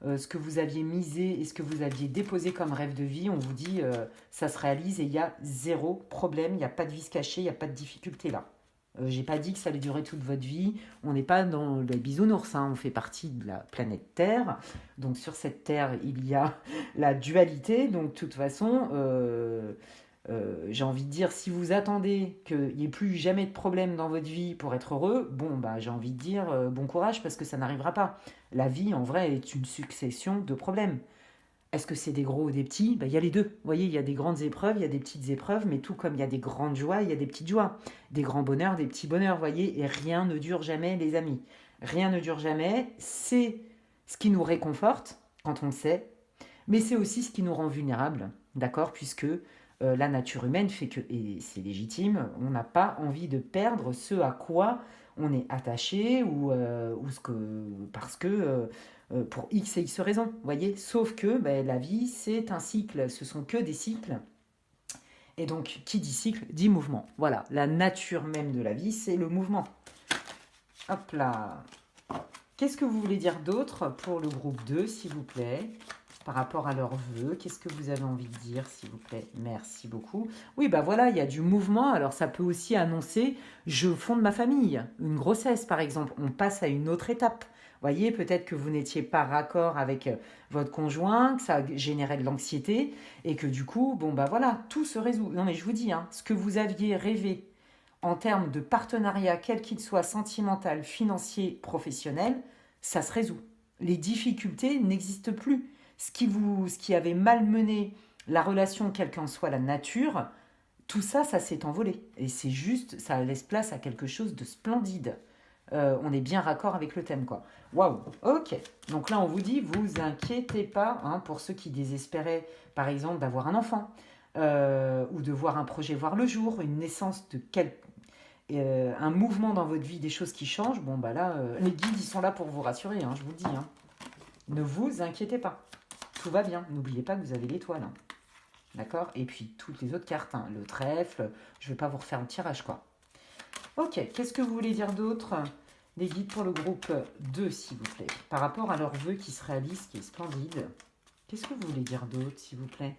ce que vous aviez misé et ce que vous aviez déposé comme rêve de vie, on vous dit ça se réalise et il y a zéro problème, il n'y a pas de vice caché, il n'y a pas de difficulté là. J'ai pas dit que ça allait durer toute votre vie. On n'est pas dans les bisounours, hein. On fait partie de la planète Terre. Donc sur cette Terre, il y a la dualité. Donc de toute façon, j'ai envie de dire, si vous attendez qu'il n'y ait plus jamais de problème dans votre vie pour être heureux, bon, bah, j'ai envie de dire bon courage parce que ça n'arrivera pas. La vie, en vrai, est une succession de problèmes. Est-ce que c'est des gros ou des petits? Ben, il y a les deux. Vous voyez, il y a des grandes épreuves, il y a des petites épreuves, mais tout comme il y a des grandes joies, il y a des petites joies. Des grands bonheurs, des petits bonheurs, vous voyez, et rien ne dure jamais, les amis. Rien ne dure jamais. C'est ce qui nous réconforte quand on le sait, mais c'est aussi ce qui nous rend vulnérables, d'accord? Puisque la nature humaine fait que, et c'est légitime, on n'a pas envie de perdre ce à quoi on est attaché ou ce que, parce que pour X et X raisons, vous voyez. Sauf que ben, la vie, c'est un cycle, ce sont que des cycles. Et donc, qui dit cycle, dit mouvement. Voilà, la nature même de la vie, c'est le mouvement. Hop là. Qu'est-ce que vous voulez dire d'autre pour le groupe 2, s'il vous plaît, par rapport à leurs vœux? Qu'est-ce que vous avez envie de dire, s'il vous plaît? Merci beaucoup. Oui, bah voilà, il y a du mouvement. Alors, ça peut aussi annoncer, je fonde ma famille. Une grossesse, par exemple. On passe à une autre étape. Voyez, peut-être que vous n'étiez pas raccord avec votre conjoint, que ça générait de l'anxiété, et que du coup, bon, bah voilà, tout se résout. Non, mais je vous dis, hein, ce que vous aviez rêvé en termes de partenariat, quel qu'il soit, sentimental, financier, professionnel, ça se résout. Les difficultés n'existent plus. Ce qui avait malmené la relation, quelle qu'en soit la nature, tout ça, ça s'est envolé. Et c'est juste, ça laisse place à quelque chose de splendide. On est bien raccord avec le thème, quoi. Waouh, ok. Donc là, on vous dit, vous inquiétez pas, hein, pour ceux qui désespéraient, par exemple, d'avoir un enfant, ou de voir un projet voir le jour, une naissance de un mouvement dans votre vie, des choses qui changent. Bon, bah là, les guides, ils sont là pour vous rassurer, hein, je vous le dis, hein. Ne vous inquiétez pas. Tout va bien. N'oubliez pas que vous avez l'étoile. Hein. D'accord? Et puis toutes les autres cartes. Hein. Le trèfle. Je ne vais pas vous refaire le tirage, quoi. Ok. Qu'est-ce que vous voulez dire d'autre? Les guides pour le groupe 2, s'il vous plaît. Par rapport à leur vœu qui se réalise, qui est splendide. Qu'est-ce que vous voulez dire d'autre, s'il vous plaît?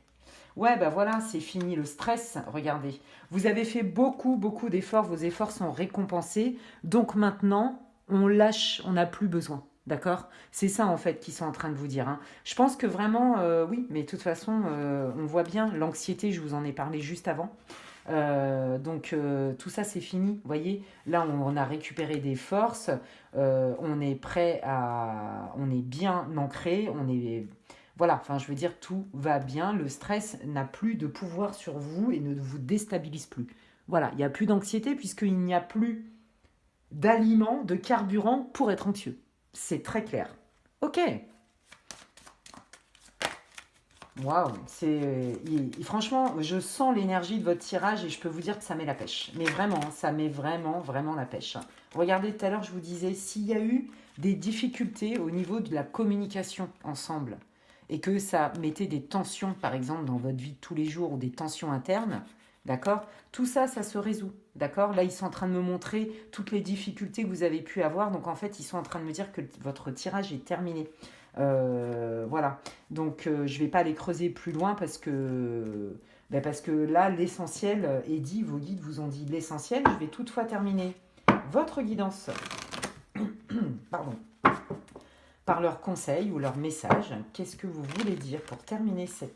Ouais, ben voilà, c'est fini le stress. Regardez, vous avez fait beaucoup, beaucoup d'efforts. Vos efforts sont récompensés. Donc maintenant, on lâche, on n'a plus besoin. D'accord? C'est ça, en fait, qu'ils sont en train de vous dire. Hein. Je pense que vraiment, oui, mais de toute façon, on voit bien l'anxiété, je vous en ai parlé juste avant. Donc tout ça c'est fini, vous voyez, là on a récupéré des forces, on est prêt à, on est bien ancré, on est, voilà, enfin je veux dire tout va bien, le stress n'a plus de pouvoir sur vous et ne vous déstabilise plus. Voilà, il n'y a plus d'anxiété puisqu'il n'y a plus d'aliments, de carburant pour être anxieux. C'est très clair. Ok. Waouh, franchement, je sens l'énergie de votre tirage et je peux vous dire que ça met la pêche. Mais vraiment, ça met vraiment, vraiment la pêche. Regardez, tout à l'heure, je vous disais, s'il y a eu des difficultés au niveau de la communication ensemble et que ça mettait des tensions, par exemple, dans votre vie de tous les jours ou des tensions internes, d'accord? Tout ça, ça se résout, d'accord? Là, ils sont en train de me montrer toutes les difficultés que vous avez pu avoir. Donc, en fait, ils sont en train de me dire que votre tirage est terminé. Voilà. Donc, je ne vais pas les creuser plus loin parce que là, l'essentiel est dit, vos guides vous ont dit l'essentiel. Je vais toutefois terminer votre guidance pardon, par leurs conseils ou leurs messages. Qu'est-ce que vous voulez dire pour terminer ce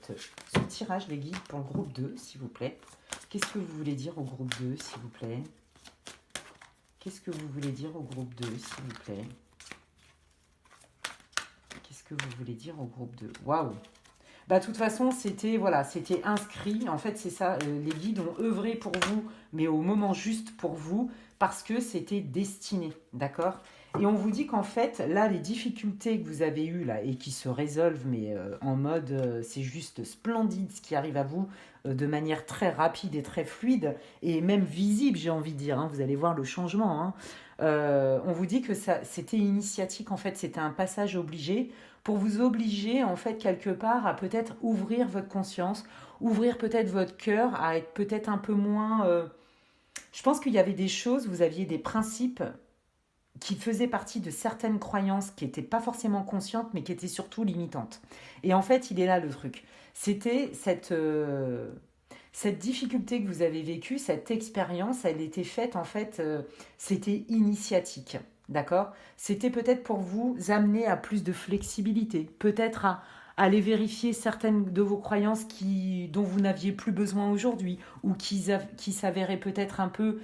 tirage, les guides, pour le groupe 2, s'il vous plaît? Qu'est-ce que vous voulez dire au groupe 2, s'il vous plaît? Qu'est-ce que vous voulez dire au groupe 2, s'il vous plaît? Qu'est-ce que vous voulez dire au groupe 2? Waouh! Bah, de toute façon, c'était voilà, c'était inscrit. En fait, c'est ça. Les guides ont œuvré pour vous, mais au moment juste pour vous, parce que c'était destiné. D'accord? Et on vous dit qu'en fait, là, les difficultés que vous avez eues, là, et qui se résolvent, mais en mode, c'est juste splendide ce qui arrive à vous, de manière très rapide et très fluide, et même visible, j'ai envie de dire. Hein, vous allez voir le changement. Hein. On vous dit que ça, c'était initiatique, en fait, c'était un passage obligé pour vous obliger, en fait, quelque part, à peut-être ouvrir votre conscience, ouvrir peut-être votre cœur, à être peut-être un peu moins... Je pense qu'il y avait des choses, vous aviez des principes qui faisaient partie de certaines croyances qui n'étaient pas forcément conscientes, mais qui étaient surtout limitantes. Et en fait, il est là le truc. C'était cette difficulté que vous avez vécue, cette expérience, elle était faite, en fait, c'était initiatique. D'accord? C'était peut-être pour vous amener à plus de flexibilité, peut-être à aller vérifier certaines de vos croyances dont vous n'aviez plus besoin aujourd'hui, ou qui s'avéraient peut-être un peu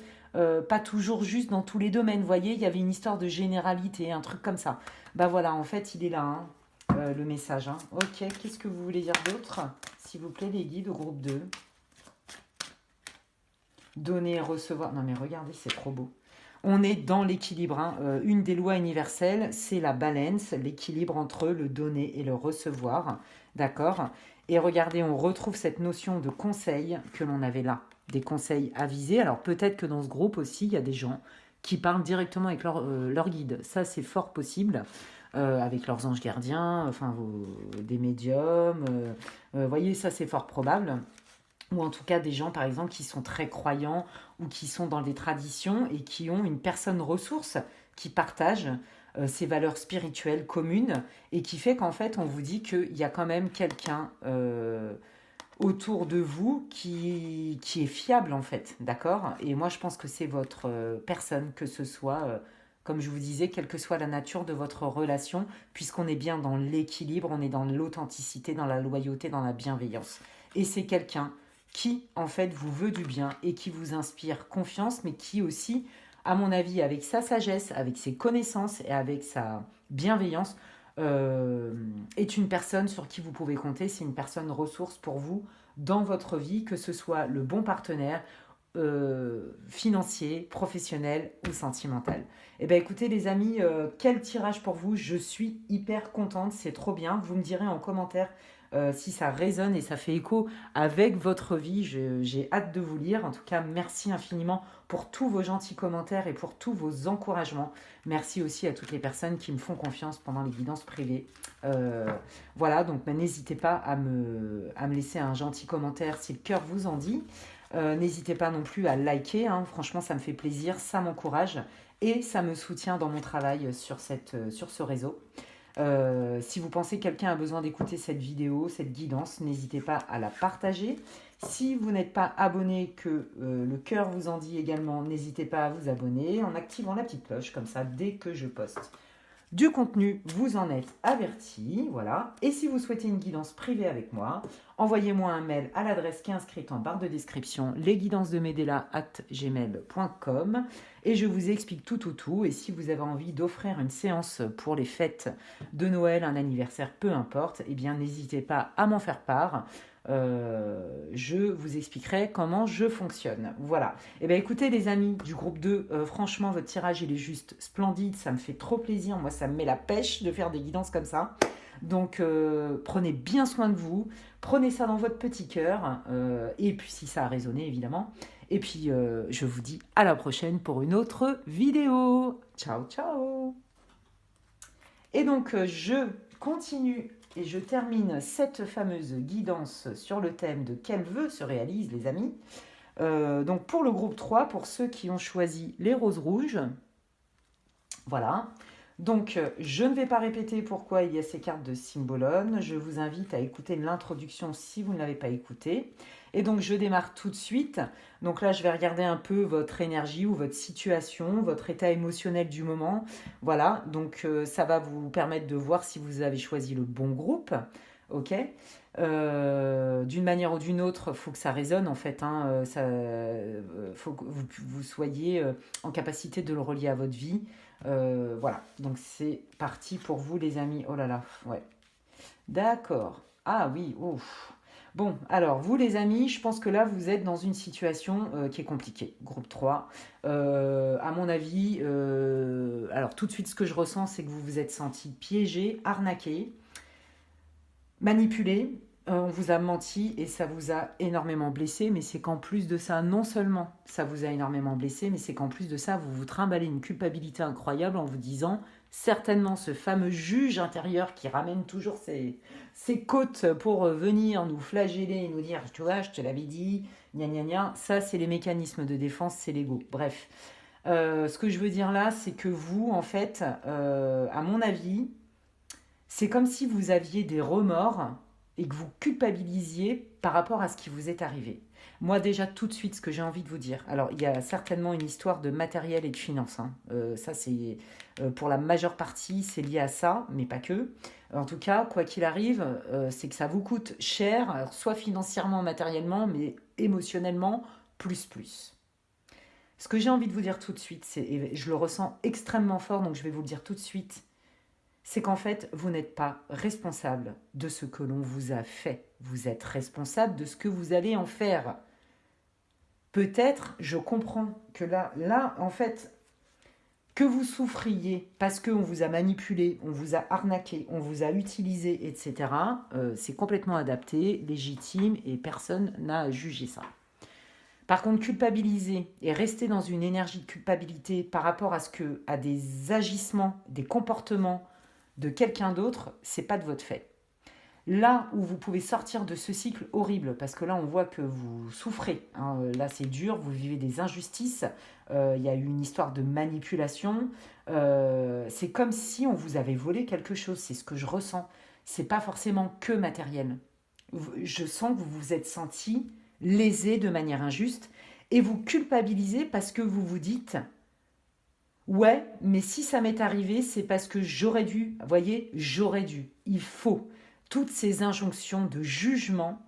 pas toujours juste dans tous les domaines. Vous voyez, il y avait une histoire de généralité, un truc comme ça. Bah voilà, en fait, il est là, hein, le message. Hein. Ok, qu'est-ce que vous voulez dire d'autre? S'il vous plaît, les guides au groupe 2. Donner et recevoir. Non mais regardez, c'est trop beau. On est dans l'équilibre. Hein. Une des lois universelles, c'est la balance, l'équilibre entre le donner et le recevoir. D'accord? Et regardez, on retrouve cette notion de conseil que l'on avait là. Des conseils avisés. Alors peut-être que dans ce groupe aussi, il y a des gens qui parlent directement avec leur guide. Ça, c'est fort possible. Avec leurs anges gardiens, enfin des médiums. Vous voyez, ça, c'est fort probable. Ou en tout cas des gens, par exemple, qui sont très croyants ou qui sont dans des traditions et qui ont une personne ressource qui partage ces valeurs spirituelles communes et qui fait qu'en fait, on vous dit qu'il y a quand même quelqu'un autour de vous qui est fiable, en fait, d'accord? Et moi, je pense que c'est votre personne, que ce soit, comme je vous disais, quelle que soit la nature de votre relation, puisqu'on est bien dans l'équilibre, on est dans l'authenticité, dans la loyauté, dans la bienveillance. Et c'est quelqu'un qui, en fait, vous veut du bien et qui vous inspire confiance, mais qui aussi, à mon avis, avec sa sagesse, avec ses connaissances et avec sa bienveillance, est une personne sur qui vous pouvez compter. C'est une personne ressource pour vous dans votre vie, que ce soit le bon partenaire, financier, professionnel ou sentimental. Eh bien écoutez les amis, quel tirage pour vous, je suis hyper contente, c'est trop bien. Vous me direz en commentaire si ça résonne et ça fait écho avec votre vie. J'ai hâte de vous lire. En tout cas, merci infiniment pour tous vos gentils commentaires et pour tous vos encouragements. Merci aussi à toutes les personnes qui me font confiance pendant les guidances privées. Voilà, donc n'hésitez pas à me laisser un gentil commentaire si le cœur vous en dit. N'hésitez pas non plus à liker, hein. Franchement, ça me fait plaisir, ça m'encourage et ça me soutient dans mon travail sur ce réseau. Si vous pensez que quelqu'un a besoin d'écouter cette vidéo, cette guidance, n'hésitez pas à la partager. Si vous n'êtes pas abonné, que le cœur vous en dit également, n'hésitez pas à vous abonner en activant la petite cloche, comme ça, dès que je poste du contenu, vous en êtes averti, voilà. Et si vous souhaitez une guidance privée avec moi, envoyez-moi un mail à l'adresse qui est inscrite en barre de description, lesguidancesdemedela@gmail.com, et je vous explique tout. Et si vous avez envie d'offrir une séance pour les fêtes de Noël, un anniversaire, peu importe, eh bien n'hésitez pas à m'en faire part. Je vous expliquerai comment je fonctionne. Voilà. Et bien écoutez les amis du groupe 2, franchement votre tirage il est juste splendide, ça me fait trop plaisir, moi ça me met la pêche de faire des guidances comme ça. Donc prenez bien soin de vous, prenez ça dans votre petit cœur, et puis si ça a résonné évidemment. Et puis je vous dis à la prochaine pour une autre vidéo. Ciao ciao. Et donc je continue et je termine cette fameuse guidance sur le thème de quel vœu se réalise, les amis. Donc pour le groupe 3, pour ceux qui ont choisi les roses rouges, voilà. Donc je ne vais pas répéter pourquoi il y a ces cartes de Symbolone. Je vous invite à écouter l'introduction si vous ne l'avez pas écoutée. Et donc je démarre tout de suite. Donc là je vais regarder un peu votre énergie ou votre situation, votre état émotionnel du moment. Voilà, donc ça va vous permettre de voir si vous avez choisi le bon groupe. Ok, d'une manière ou d'une autre, il faut que ça résonne en fait. Hein, faut que vous soyez en capacité de le relier à votre vie. Voilà, donc c'est parti pour vous les amis. Oh là là, ouais. D'accord. Ah oui, ouf. Bon, alors vous les amis, je pense que là vous êtes dans une situation qui est compliquée. Groupe 3. À mon avis, alors tout de suite ce que je ressens c'est que vous vous êtes senti piégé, arnaqué, manipulé, on vous a menti et ça vous a énormément blessé, mais c'est qu'en plus de ça, non seulement ça vous a énormément blessé, mais c'est qu'en plus de ça, vous vous trimballez une culpabilité incroyable en vous disant, certainement ce fameux juge intérieur qui ramène toujours ses côtes pour venir nous flageller et nous dire, tu vois, je te l'avais dit, gna gna gna, ça c'est les mécanismes de défense, c'est l'ego. Bref, ce que je veux dire là, c'est que vous, en fait, à mon avis, c'est comme si vous aviez des remords et que vous culpabilisiez par rapport à ce qui vous est arrivé. Moi déjà tout de suite ce que j'ai envie de vous dire, alors il y a certainement une histoire de matériel et de finances, hein. Ça c'est pour la majeure partie c'est lié à ça, mais pas que. En tout cas, quoi qu'il arrive, c'est que ça vous coûte cher, alors, soit financièrement, matériellement, mais émotionnellement, plus. Ce que j'ai envie de vous dire tout de suite, et je le ressens extrêmement fort, donc je vais vous le dire tout de suite, c'est qu'en fait, vous n'êtes pas responsable de ce que l'on vous a fait. Vous êtes responsable de ce que vous allez en faire. Peut-être, je comprends que là, en fait, que vous souffriez parce qu'on vous a manipulé, on vous a arnaqué, on vous a utilisé, etc., c'est complètement adapté, légitime, et personne n'a à juger ça. Par contre, culpabiliser et rester dans une énergie de culpabilité par rapport à des agissements, des comportements, de quelqu'un d'autre, c'est pas de votre fait. Là où vous pouvez sortir de ce cycle horrible, parce que là on voit que vous souffrez, hein, là c'est dur, vous vivez des injustices, il y a eu une histoire de manipulation, c'est comme si on vous avait volé quelque chose, c'est ce que je ressens. C'est pas forcément que matériel. Je sens que vous vous êtes senti lésé de manière injuste et vous culpabilisez parce que vous vous dites ouais, mais si ça m'est arrivé, c'est parce que j'aurais dû. Vous voyez, j'aurais dû. Il faut. Toutes ces injonctions de jugement,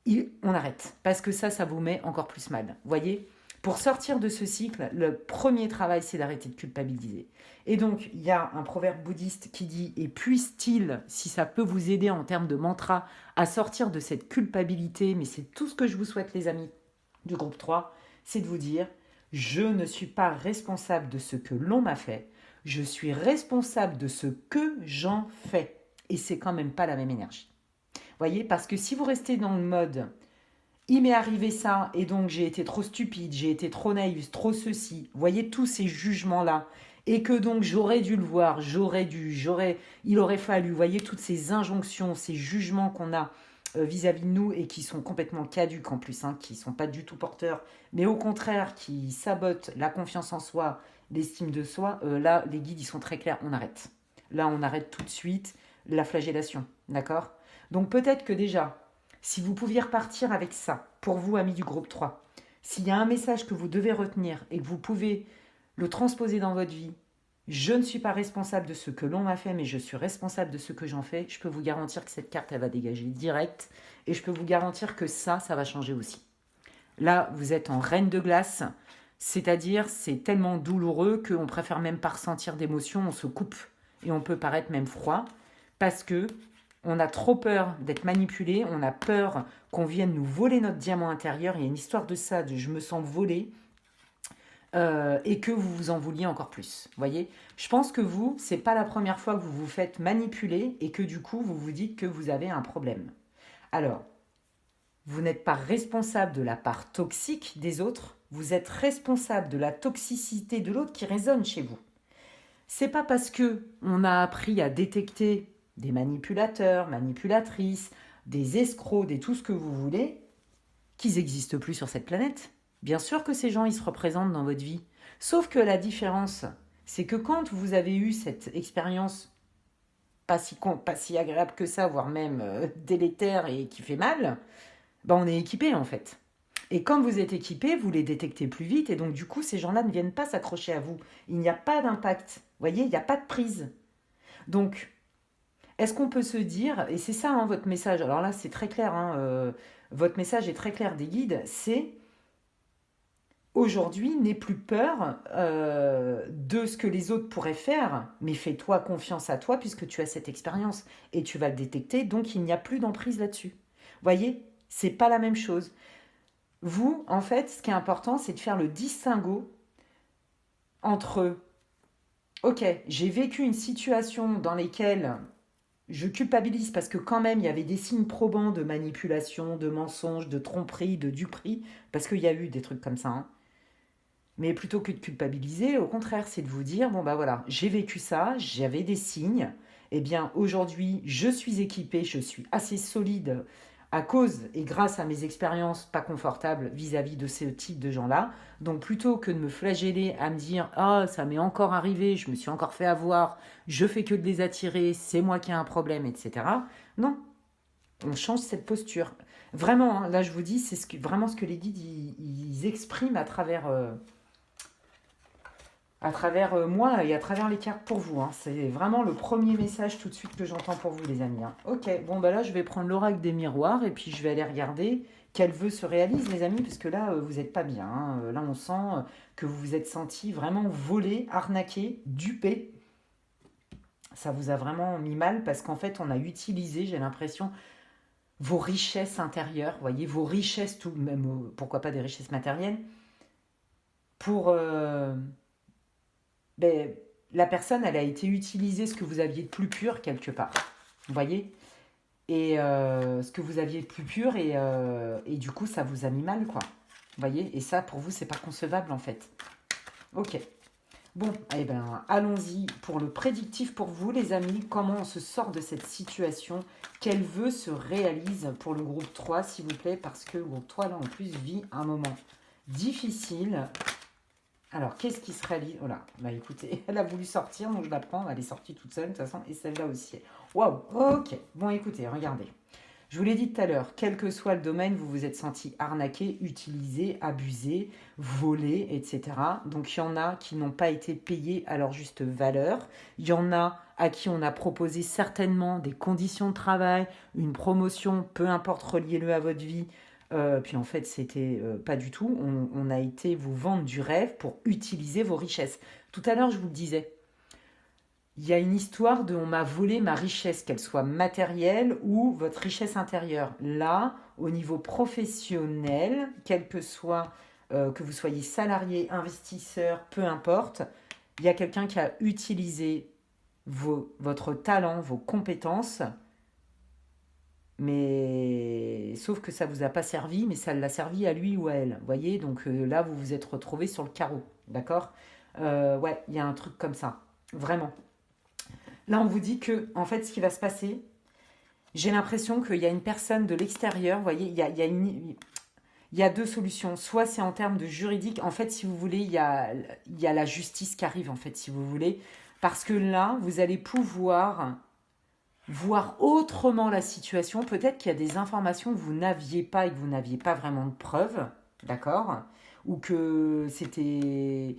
on arrête. Parce que ça vous met encore plus mal. Vous voyez, pour sortir de ce cycle, le premier travail, c'est d'arrêter de culpabiliser. Et donc, il y a un proverbe bouddhiste qui dit « Et puisse-t-il, si ça peut vous aider en termes de mantra, à sortir de cette culpabilité », mais c'est tout ce que je vous souhaite, les amis du groupe 3, c'est de vous dire « Je ne suis pas responsable de ce que l'on m'a fait, je suis responsable de ce que j'en fais. » Et c'est quand même pas la même énergie. Voyez, parce que si vous restez dans le mode il m'est arrivé ça et donc j'ai été trop stupide, j'ai été trop naïve, trop ceci. Vous voyez tous ces jugements-là. Et que donc j'aurais dû le voir, il aurait fallu. Vous voyez toutes ces injonctions, ces jugements qu'on a vis-à-vis de nous et qui sont complètement caduques en plus, hein, qui ne sont pas du tout porteurs, mais au contraire qui sabotent la confiance en soi, l'estime de soi. Là, les guides, ils sont très clairs, on arrête. Là, on arrête tout de suite la flagellation, d'accord? Donc peut-être que déjà, si vous pouviez repartir avec ça, pour vous, amis du groupe 3, s'il y a un message que vous devez retenir et que vous pouvez le transposer dans votre vie, je ne suis pas responsable de ce que l'on m'a fait, mais je suis responsable de ce que j'en fais, je peux vous garantir que cette carte, elle va dégager direct, et je peux vous garantir que ça va changer aussi. Là, vous êtes en reine de glace, c'est-à-dire c'est tellement douloureux qu'on préfère même pas ressentir d'émotion, on se coupe, et on peut paraître même froid, parce que on a trop peur d'être manipulé, on a peur qu'on vienne nous voler notre diamant intérieur. Il y a une histoire de ça, de je me sens volé, et que vous vous en vouliez encore plus. Vous voyez, je pense que vous, c'est pas la première fois que vous vous faites manipuler et que du coup, vous vous dites que vous avez un problème. Alors, vous n'êtes pas responsable de la part toxique des autres, vous êtes responsable de la toxicité de l'autre qui résonne chez vous. C'est pas parce que on a appris à détecter des manipulateurs, manipulatrices, des escrocs, des tout ce que vous voulez, qu'ils n'existent plus sur cette planète. Bien sûr que ces gens, ils se représentent dans votre vie. Sauf que la différence, c'est que quand vous avez eu cette expérience pas si agréable que ça, voire même délétère et qui fait mal, ben on est équipé en fait. Et quand vous êtes équipé, vous les détectez plus vite et donc du coup, ces gens-là ne viennent pas s'accrocher à vous. Il n'y a pas d'impact. Vous voyez, il n'y a pas de prise. Donc, est-ce qu'on peut se dire, et c'est ça hein, votre message, alors là c'est très clair, hein, votre message est très clair des guides, c'est aujourd'hui n'aie plus peur de ce que les autres pourraient faire, mais fais-toi confiance à toi puisque tu as cette expérience et tu vas le détecter, donc il n'y a plus d'emprise là-dessus. Vous voyez, c'est pas la même chose. Vous, en fait, ce qui est important, c'est de faire le distinguo entre, ok, j'ai vécu une situation dans laquelle je culpabilise parce que quand même, il y avait des signes probants de manipulation, de mensonge, de tromperie, de duperie, parce qu'il y a eu des trucs comme ça. Hein. Mais plutôt que de culpabiliser, au contraire, c'est de vous dire, bon bah voilà, j'ai vécu ça, j'avais des signes, eh bien aujourd'hui, je suis équipée, je suis assez solide à cause et grâce à mes expériences pas confortables vis-à-vis de ce type de gens-là. Donc plutôt que de me flageller à me dire « Ah, ça m'est encore arrivé, je me suis encore fait avoir, je fais que de les attirer, c'est moi qui ai un problème, etc. » Non, on change cette posture. Vraiment, hein, là je vous dis, c'est vraiment ce que les guides ils expriment à travers moi et à travers les cartes pour vous. Hein. C'est vraiment le premier message tout de suite que j'entends pour vous, les amis. Hein. Ok, bon, bah là, je vais prendre l'oracle des miroirs et puis je vais aller regarder quel vœu se réalise, les amis, parce que là, vous n'êtes pas bien. Hein. Là, on sent que vous vous êtes senti vraiment volé, arnaqué, dupé. Ça vous a vraiment mis mal parce qu'en fait, on a utilisé, j'ai l'impression, vos richesses intérieures, voyez, vos richesses, tout, même, pourquoi pas des richesses matérielles, pour... ben, la personne, elle a été utilisée ce que vous aviez de plus pur quelque part. Vous voyez. Et ce que vous aviez de plus pur et du coup, ça vous a mis mal, quoi. Vous voyez. Et ça, pour vous, c'est pas concevable, en fait. Ok. Bon, eh ben, allons-y pour le prédictif pour vous, les amis. Comment on se sort de cette situation? Quel vœu se réalise pour le groupe 3, s'il vous plaît? Parce que le groupe 3, là, en plus, vit un moment difficile. Alors, qu'est-ce qui se réalise? Oh là, bah écoutez, elle a voulu sortir, donc je la prends. Elle est sortie toute seule, de toute façon, et celle-là aussi. Waouh, ok. Bon, écoutez, regardez. Je vous l'ai dit tout à l'heure, quel que soit le domaine, vous vous êtes senti arnaqué, utilisé, abusé, volé, etc. Donc, il y en a qui n'ont pas été payés à leur juste valeur. Il y en a à qui on a proposé certainement des conditions de travail, une promotion, peu importe, reliez-le à votre vie. Puis en fait, c'était pas du tout. On a été vous vendre du rêve pour utiliser vos richesses. Tout à l'heure, je vous le disais, il y a une histoire de on m'a volé ma richesse, qu'elle soit matérielle ou votre richesse intérieure. Là, au niveau professionnel, quel que soit, que vous soyez salarié, investisseur, peu importe, il y a quelqu'un qui a utilisé votre talent, vos compétences Mais sauf que ça vous a pas servi, mais ça l'a servi à lui ou à elle. Vous voyez, donc là, vous vous êtes retrouvé sur le carreau. D'accord. Ouais, il y a un truc comme ça. Vraiment. Là, on vous dit que, en fait, ce qui va se passer, j'ai l'impression qu'il y a une personne de l'extérieur. Vous voyez, il y a deux solutions. Soit c'est en termes de juridique. En fait, si vous voulez, il y a la justice qui arrive, en fait, si vous voulez. Parce que là, vous allez pouvoir voir autrement la situation. Peut-être qu'il y a des informations que vous n'aviez pas et que vous n'aviez pas vraiment de preuves, d'accord? Ou que c'était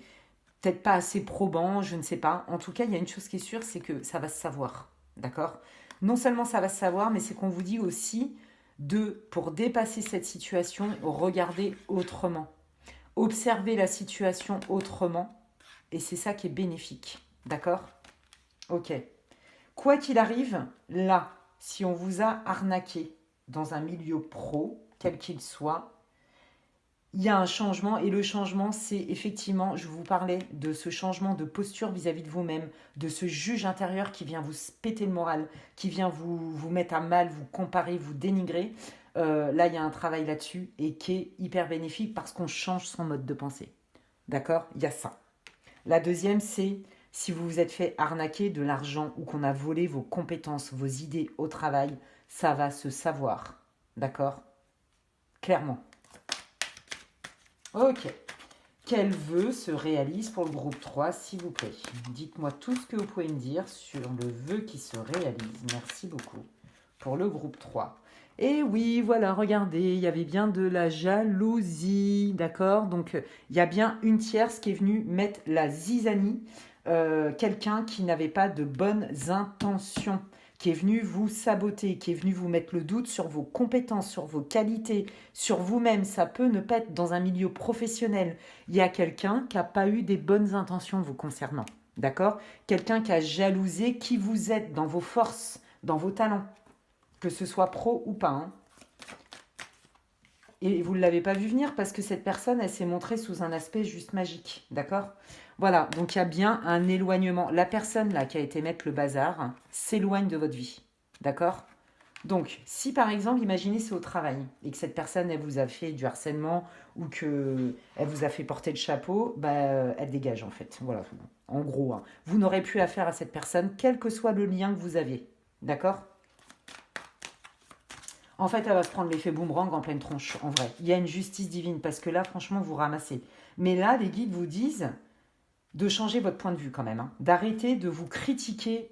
peut-être pas assez probant, je ne sais pas. En tout cas, il y a une chose qui est sûre, c'est que ça va se savoir, d'accord? Non seulement ça va se savoir, mais c'est qu'on vous dit aussi pour dépasser cette situation, regarder autrement. Observer la situation autrement. Et c'est ça qui est bénéfique, d'accord? Ok. Quoi qu'il arrive, là, si on vous a arnaqué dans un milieu pro, quel qu'il soit, il y a un changement et le changement, c'est effectivement, je vous parlais de ce changement de posture vis-à-vis de vous-même, de ce juge intérieur qui vient vous péter le moral, qui vient vous mettre à mal, vous comparer, vous dénigrer. Là, il y a un travail là-dessus et qui est hyper bénéfique parce qu'on change son mode de pensée. D'accord? Il y a ça. La deuxième, c'est si vous vous êtes fait arnaquer de l'argent ou qu'on a volé vos compétences, vos idées au travail, ça va se savoir. D'accord? Clairement. Ok. Quel vœu se réalise pour le groupe 3, s'il vous plaît? Dites-moi tout ce que vous pouvez me dire sur le vœu qui se réalise. Merci beaucoup pour le groupe 3. Et oui, voilà, regardez, il y avait bien de la jalousie, d'accord? Donc, il y a bien une tierce qui est venue mettre la zizanie, quelqu'un qui n'avait pas de bonnes intentions, qui est venu vous saboter, qui est venu vous mettre le doute sur vos compétences, sur vos qualités, sur vous-même. Ça peut ne pas être dans un milieu professionnel. Il y a quelqu'un qui n'a pas eu des bonnes intentions vous concernant, d'accord? Quelqu'un qui a jalousé qui vous êtes dans vos forces, dans vos talents, que ce soit pro ou pas, hein. Et vous ne l'avez pas vu venir parce que cette personne, elle s'est montrée sous un aspect juste magique, d'accord? Voilà, donc il y a bien un éloignement. La personne là qui a été mettre le bazar s'éloigne de votre vie, d'accord? Donc, si par exemple, imaginez c'est au travail et que cette personne, elle vous a fait du harcèlement ou que elle vous a fait porter le chapeau, bah, elle dégage en fait. Voilà, en gros, hein. Vous n'aurez plus affaire à cette personne, quel que soit le lien que vous avez, d'accord? En fait, elle va se prendre l'effet boomerang en pleine tronche, en vrai. Il y a une justice divine, parce que là, franchement, vous ramassez. Mais là, les guides vous disent de changer votre point de vue quand même, hein. D'arrêter de vous critiquer.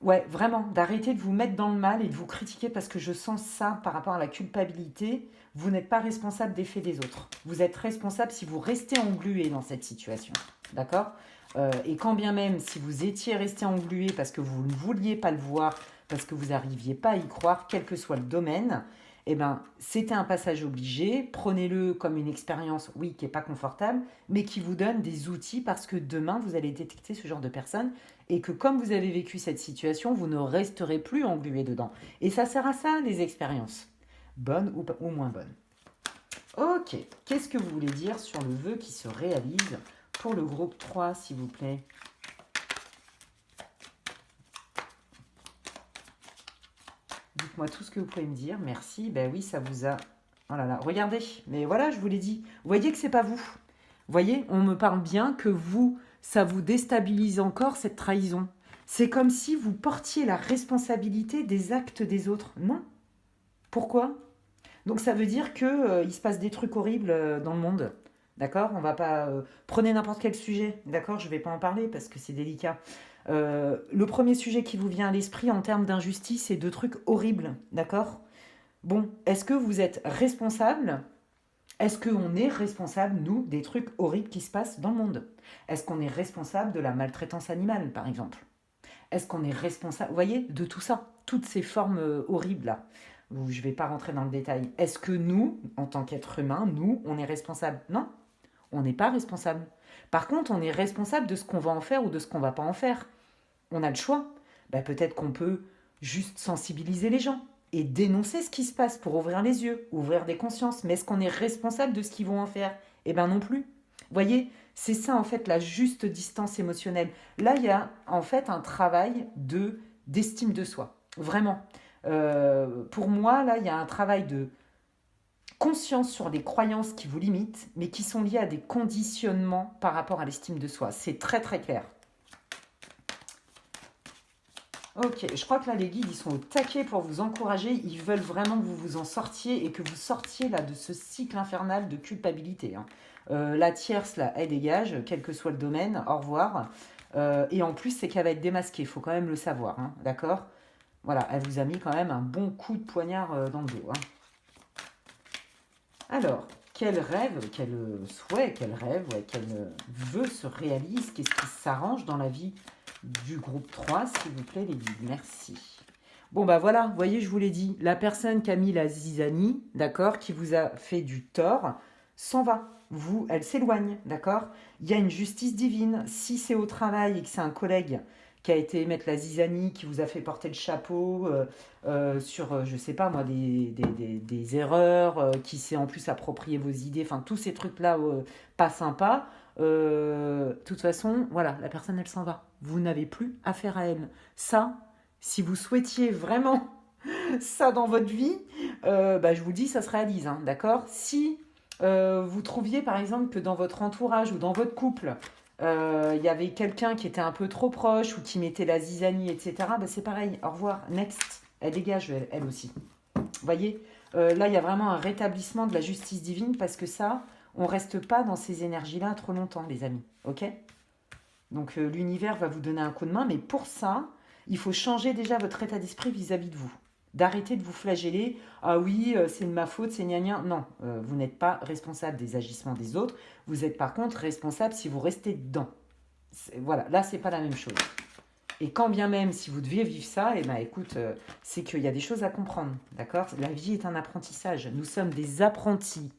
Ouais, vraiment, d'arrêter de vous mettre dans le mal et de vous critiquer parce que je sens ça par rapport à la culpabilité. Vous n'êtes pas responsable des faits des autres. Vous êtes responsable si vous restez englué dans cette situation. D'accord? Et quand bien même, si vous étiez resté englué parce que vous ne vouliez pas le voir, parce que vous n'arriviez pas à y croire, quel que soit le domaine, eh ben, c'était un passage obligé. Prenez-le comme une expérience, oui, qui n'est pas confortable, mais qui vous donne des outils parce que demain, vous allez détecter ce genre de personnes et que comme vous avez vécu cette situation, vous ne resterez plus englué dedans. Et ça sert à ça, les expériences. Bonnes ou moins bonnes. Ok, qu'est-ce que vous voulez dire sur le vœu qui se réalise pour le groupe 3, s'il vous plaît? Dites-moi tout ce que vous pouvez me dire. Merci. Ben oui, ça vous a... Oh là là, regardez. Mais voilà, je vous l'ai dit. Vous voyez que c'est pas vous. Vous voyez, on me parle bien que vous, ça vous déstabilise encore cette trahison. C'est comme si vous portiez la responsabilité des actes des autres. Non. Pourquoi? Donc ça veut dire que il se passe des trucs horribles dans le monde. D'accord? On va pas... prenez n'importe quel sujet. D'accord? Je vais pas en parler parce que c'est délicat. Le premier sujet qui vous vient à l'esprit en termes d'injustice, c'est de trucs horribles. D'accord? Bon, est-ce que vous êtes responsable? Est-ce qu'on est responsable, nous, des trucs horribles qui se passent dans le monde? Est-ce qu'on est responsable de la maltraitance animale, par exemple? Est-ce qu'on est responsable, vous voyez, de tout ça? Toutes ces formes horribles-là. Je ne vais pas rentrer dans le détail. Est-ce que nous, en tant qu'être humain, nous, on est responsable? Non, on n'est pas responsable. Par contre, on est responsable de ce qu'on va en faire ou de ce qu'on ne va pas en faire. On a le choix. Ben, peut-être qu'on peut juste sensibiliser les gens et dénoncer ce qui se passe pour ouvrir les yeux, ouvrir des consciences. Mais est-ce qu'on est responsable de ce qu'ils vont en faire? Eh bien non plus. Vous voyez, c'est ça en fait la juste distance émotionnelle. Là, il y a en fait un travail d'estime de soi. Vraiment. Pour moi, là, il y a un travail de conscience sur des croyances qui vous limitent, mais qui sont liées à des conditionnements par rapport à l'estime de soi. C'est très très clair. Ok, je crois que là, les guides, ils sont au taquet pour vous encourager. Ils veulent vraiment que vous vous en sortiez et que vous sortiez là de ce cycle infernal de culpabilité, hein. La tierce, là, elle dégage, quel que soit le domaine. Au revoir. Et en plus, c'est qu'elle va être démasquée. Il faut quand même le savoir, hein, d'accord? Voilà, elle vous a mis quand même un bon coup de poignard dans le dos, hein. Alors, quel rêve, quel souhait, quel rêve, ouais, quel vœu se réalise? Qu'est-ce qui s'arrange dans la vie du groupe 3, s'il vous plaît, les guides? Merci. Bon, bah voilà, vous voyez, je vous l'ai dit, la personne qui a mis la zizanie, d'accord, qui vous a fait du tort, s'en va. Vous, elle s'éloigne, d'accord? Il y a une justice divine. Si c'est au travail et que c'est un collègue qui a été mettre la zizanie, qui vous a fait porter le chapeau sur, je sais pas moi, des erreurs, qui s'est en plus approprié vos idées, enfin tous ces trucs-là pas sympas, de toute façon, voilà, la personne elle s'en va. Vous n'avez plus affaire à elle. Ça, si vous souhaitiez vraiment ça dans votre vie, bah, je vous dis, ça se réalise, hein, d'accord? Si vous trouviez par exemple que dans votre entourage ou dans votre couple, il y avait quelqu'un qui était un peu trop proche ou qui mettait la zizanie, etc., bah, c'est pareil, au revoir, next, elle dégage elle aussi. Vous voyez, là il y a vraiment un rétablissement de la justice divine parce que ça, on reste pas dans ces énergies-là trop longtemps, les amis, ok? Donc l'univers va vous donner un coup de main, mais pour ça, il faut changer déjà votre état d'esprit vis-à-vis de vous. D'arrêter de vous flageller. Ah oui, c'est de ma faute, c'est gna gna. Non, vous n'êtes pas responsable des agissements des autres. Vous êtes par contre responsable si vous restez dedans. Voilà, là, c'est pas la même chose. Et quand bien même, si vous deviez vivre ça, eh ben, écoute, c'est qu'il y a des choses à comprendre. D'accord? La vie est un apprentissage. Nous sommes des apprentis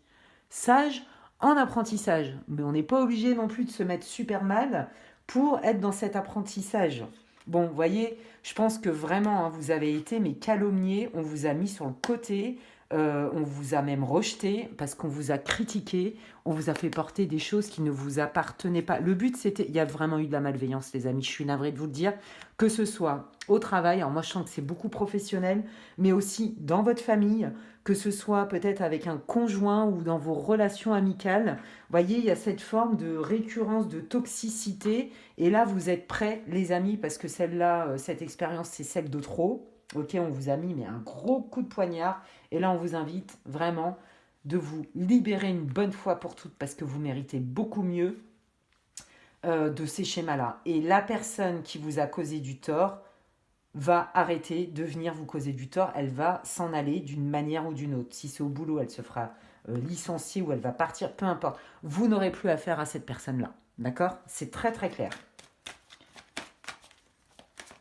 sages en apprentissage. Mais on n'est pas obligé non plus de se mettre super mal pour être dans cet apprentissage. Bon, vous voyez, je pense que vraiment, hein, vous avez été mais calomnié, on vous a mis sur le côté, on vous a même rejeté parce qu'on vous a critiqué, on vous a fait porter des choses qui ne vous appartenaient pas. Le but, c'était, il y a vraiment eu de la malveillance, les amis, je suis navrée de vous le dire, que ce soit au travail, alors moi je sens que c'est beaucoup professionnel, mais aussi dans votre famille, que ce soit peut-être avec un conjoint ou dans vos relations amicales. Vous voyez, il y a cette forme de récurrence, de toxicité. Et là, vous êtes prêts, les amis, parce que celle-là, cette expérience, c'est celle de trop. Ok, on vous a mis mais un gros coup de poignard. Et là, on vous invite vraiment de vous libérer une bonne fois pour toutes, parce que vous méritez beaucoup mieux de ces schémas-là. Et la personne qui vous a causé du tort va arrêter de venir vous causer du tort, elle va s'en aller d'une manière ou d'une autre. Si c'est au boulot, elle se fera licencier ou elle va partir, peu importe. Vous n'aurez plus affaire à cette personne-là. D'accord? C'est très très clair.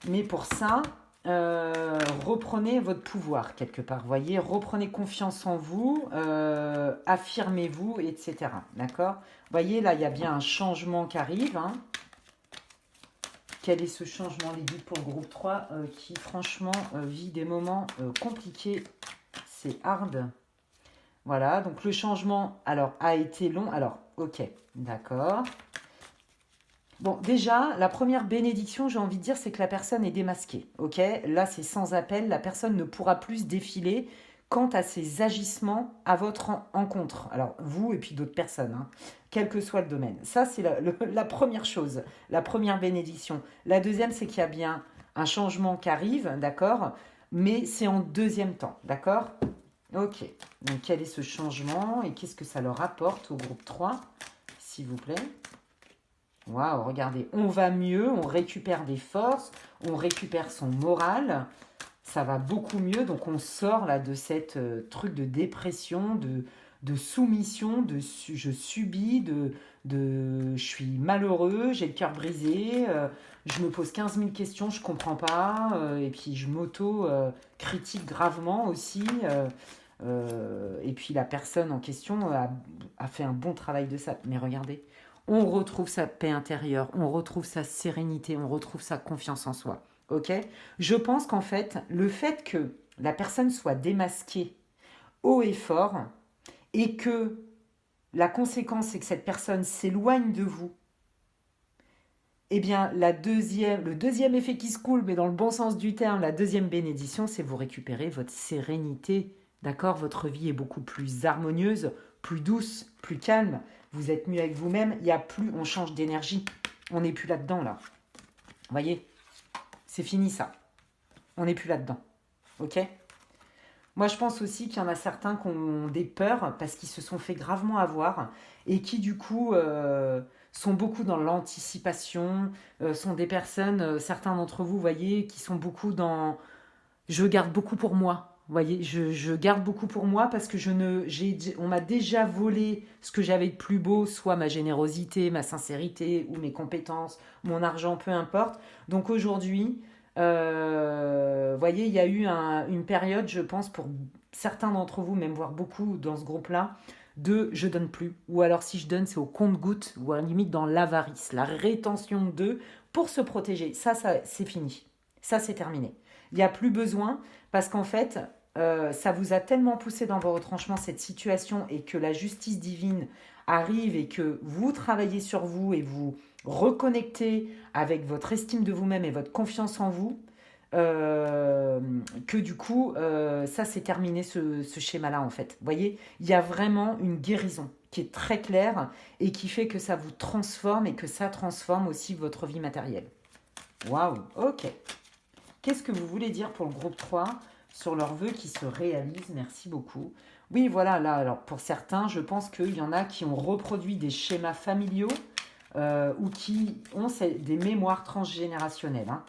Mais pour ça, reprenez votre pouvoir quelque part. Voyez, reprenez confiance en vous, affirmez-vous, etc. D'accord? Voyez, là, il y a bien un changement qui arrive, hein. Quel est ce changement, les guides pour le groupe 3 qui franchement vit des moments compliqués? C'est hard. Voilà, donc le changement alors a été long. Alors, ok, d'accord. Bon, déjà, la première bénédiction, j'ai envie de dire, c'est que la personne est démasquée. Ok, là, c'est sans appel. La personne ne pourra plus se défiler quant à ses agissements à votre encontre. Alors, vous et puis d'autres personnes, hein, quel que soit le domaine. Ça, c'est la première chose, la première bénédiction. La deuxième, c'est qu'il y a bien un changement qui arrive, d'accord? Mais c'est en deuxième temps, d'accord? Ok. Donc, quel est ce changement et qu'est-ce que ça leur apporte au groupe 3, s'il vous plaît? Waouh, regardez, on va mieux, on récupère des forces, on récupère son moral, ça va beaucoup mieux. Donc on sort là de cette truc de dépression, de soumission, je subis, je suis malheureux, j'ai le cœur brisé, je me pose 15 000 questions, je comprends pas, et puis je m'auto-critique gravement aussi. Et puis la personne en question a fait un bon travail de ça. Mais regardez, on retrouve sa paix intérieure, on retrouve sa sérénité, on retrouve sa confiance en soi. Ok? Je pense qu'en fait, le fait que la personne soit démasquée haut et fort et que la conséquence, c'est que cette personne s'éloigne de vous Eh bien, le deuxième effet qui se coule, mais dans le bon sens du terme, la deuxième bénédiction, c'est vous récupérer votre sérénité. D'accord? Votre vie est beaucoup plus harmonieuse, plus douce, plus calme. Vous êtes mieux avec vous-même. Il y a plus, on change d'énergie. On n'est plus là-dedans, là. Vous voyez? C'est fini, ça. On n'est plus là-dedans. Ok? Moi, je pense aussi qu'il y en a certains qui ont des peurs parce qu'ils se sont fait gravement avoir et qui, du coup, sont beaucoup dans l'anticipation, sont des personnes, certains d'entre vous, voyez, qui sont beaucoup dans je garde beaucoup pour moi. Vous voyez, je garde beaucoup pour moi parce que on m'a déjà volé ce que j'avais de plus beau, soit ma générosité, ma sincérité ou mes compétences, mon argent, peu importe. Donc aujourd'hui, voyez, il y a eu une période, je pense, pour certains d'entre vous, même voire beaucoup dans ce groupe-là, de je donne plus. Ou alors si je donne, c'est au compte-goutte, ou à la limite dans l'avarice, la rétention de pour se protéger. Ça c'est fini. Ça, c'est terminé. Il n'y a plus besoin parce qu'en fait, ça vous a tellement poussé dans vos retranchements cette situation et que la justice divine arrive et que vous travaillez sur vous et vous reconnectez avec votre estime de vous-même et votre confiance en vous, que du coup, ça c'est terminé ce schéma-là en fait. Vous voyez, il y a vraiment une guérison qui est très claire et qui fait que ça vous transforme et que ça transforme aussi votre vie matérielle. Waouh, ok. Qu'est-ce que vous voulez dire pour le groupe 3 sur leurs vœux qui se réalisent? Merci beaucoup. Oui, voilà, là, alors pour certains, je pense qu'il y en a qui ont reproduit des schémas familiaux ou qui ont des mémoires transgénérationnelles. Hein.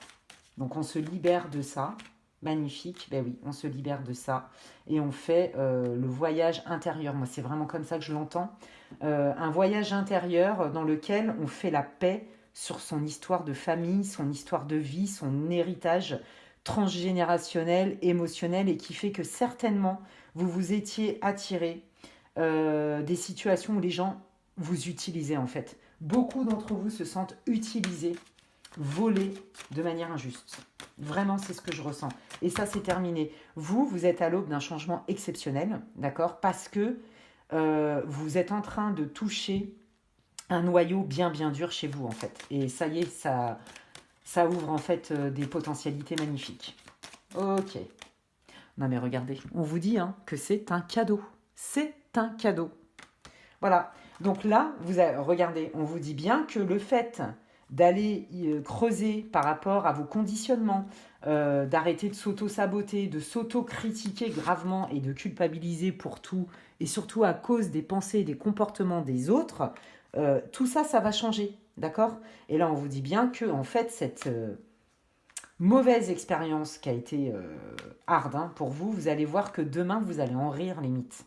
Donc on se libère de ça. Magnifique, ben oui, on se libère de ça. Et on fait le voyage intérieur. Moi, c'est vraiment comme ça que je l'entends. Un voyage intérieur dans lequel on fait la paix sur son histoire de famille, son histoire de vie, son héritage transgénérationnel, émotionnel, et qui fait que certainement vous vous étiez attiré des situations où les gens vous utilisaient en fait. Beaucoup d'entre vous se sentent utilisés, volés de manière injuste. Vraiment, c'est ce que je ressens. Et ça, c'est terminé. Vous êtes à l'aube d'un changement exceptionnel, d'accord? Parce que vous êtes en train de toucher un noyau bien bien dur chez vous en fait. Et ça y est, ça ouvre en fait des potentialités magnifiques. Ok. Non mais regardez, on vous dit hein, que c'est un cadeau. C'est un cadeau. Voilà. Donc là, regardez, on vous dit bien que le fait d'aller creuser par rapport à vos conditionnements, d'arrêter de s'auto-saboter, de s'auto-critiquer gravement et de culpabiliser pour tout, et surtout à cause des pensées et des comportements des autres, tout ça, ça va changer, d'accord? Et là, on vous dit bien que, en fait, cette mauvaise expérience qui a été hard hein, pour vous, vous allez voir que demain, vous allez en rire limite.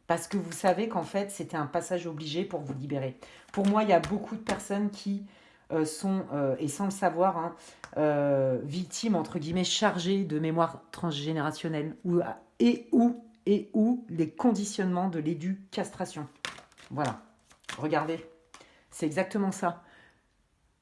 Parce que vous savez qu'en fait, c'était un passage obligé pour vous libérer. Pour moi, il y a beaucoup de personnes qui sont, et sans le savoir, hein, victimes, entre guillemets, chargées de mémoire transgénérationnelle et ou les conditionnements de l'éducastration. Voilà. Regardez, c'est exactement ça.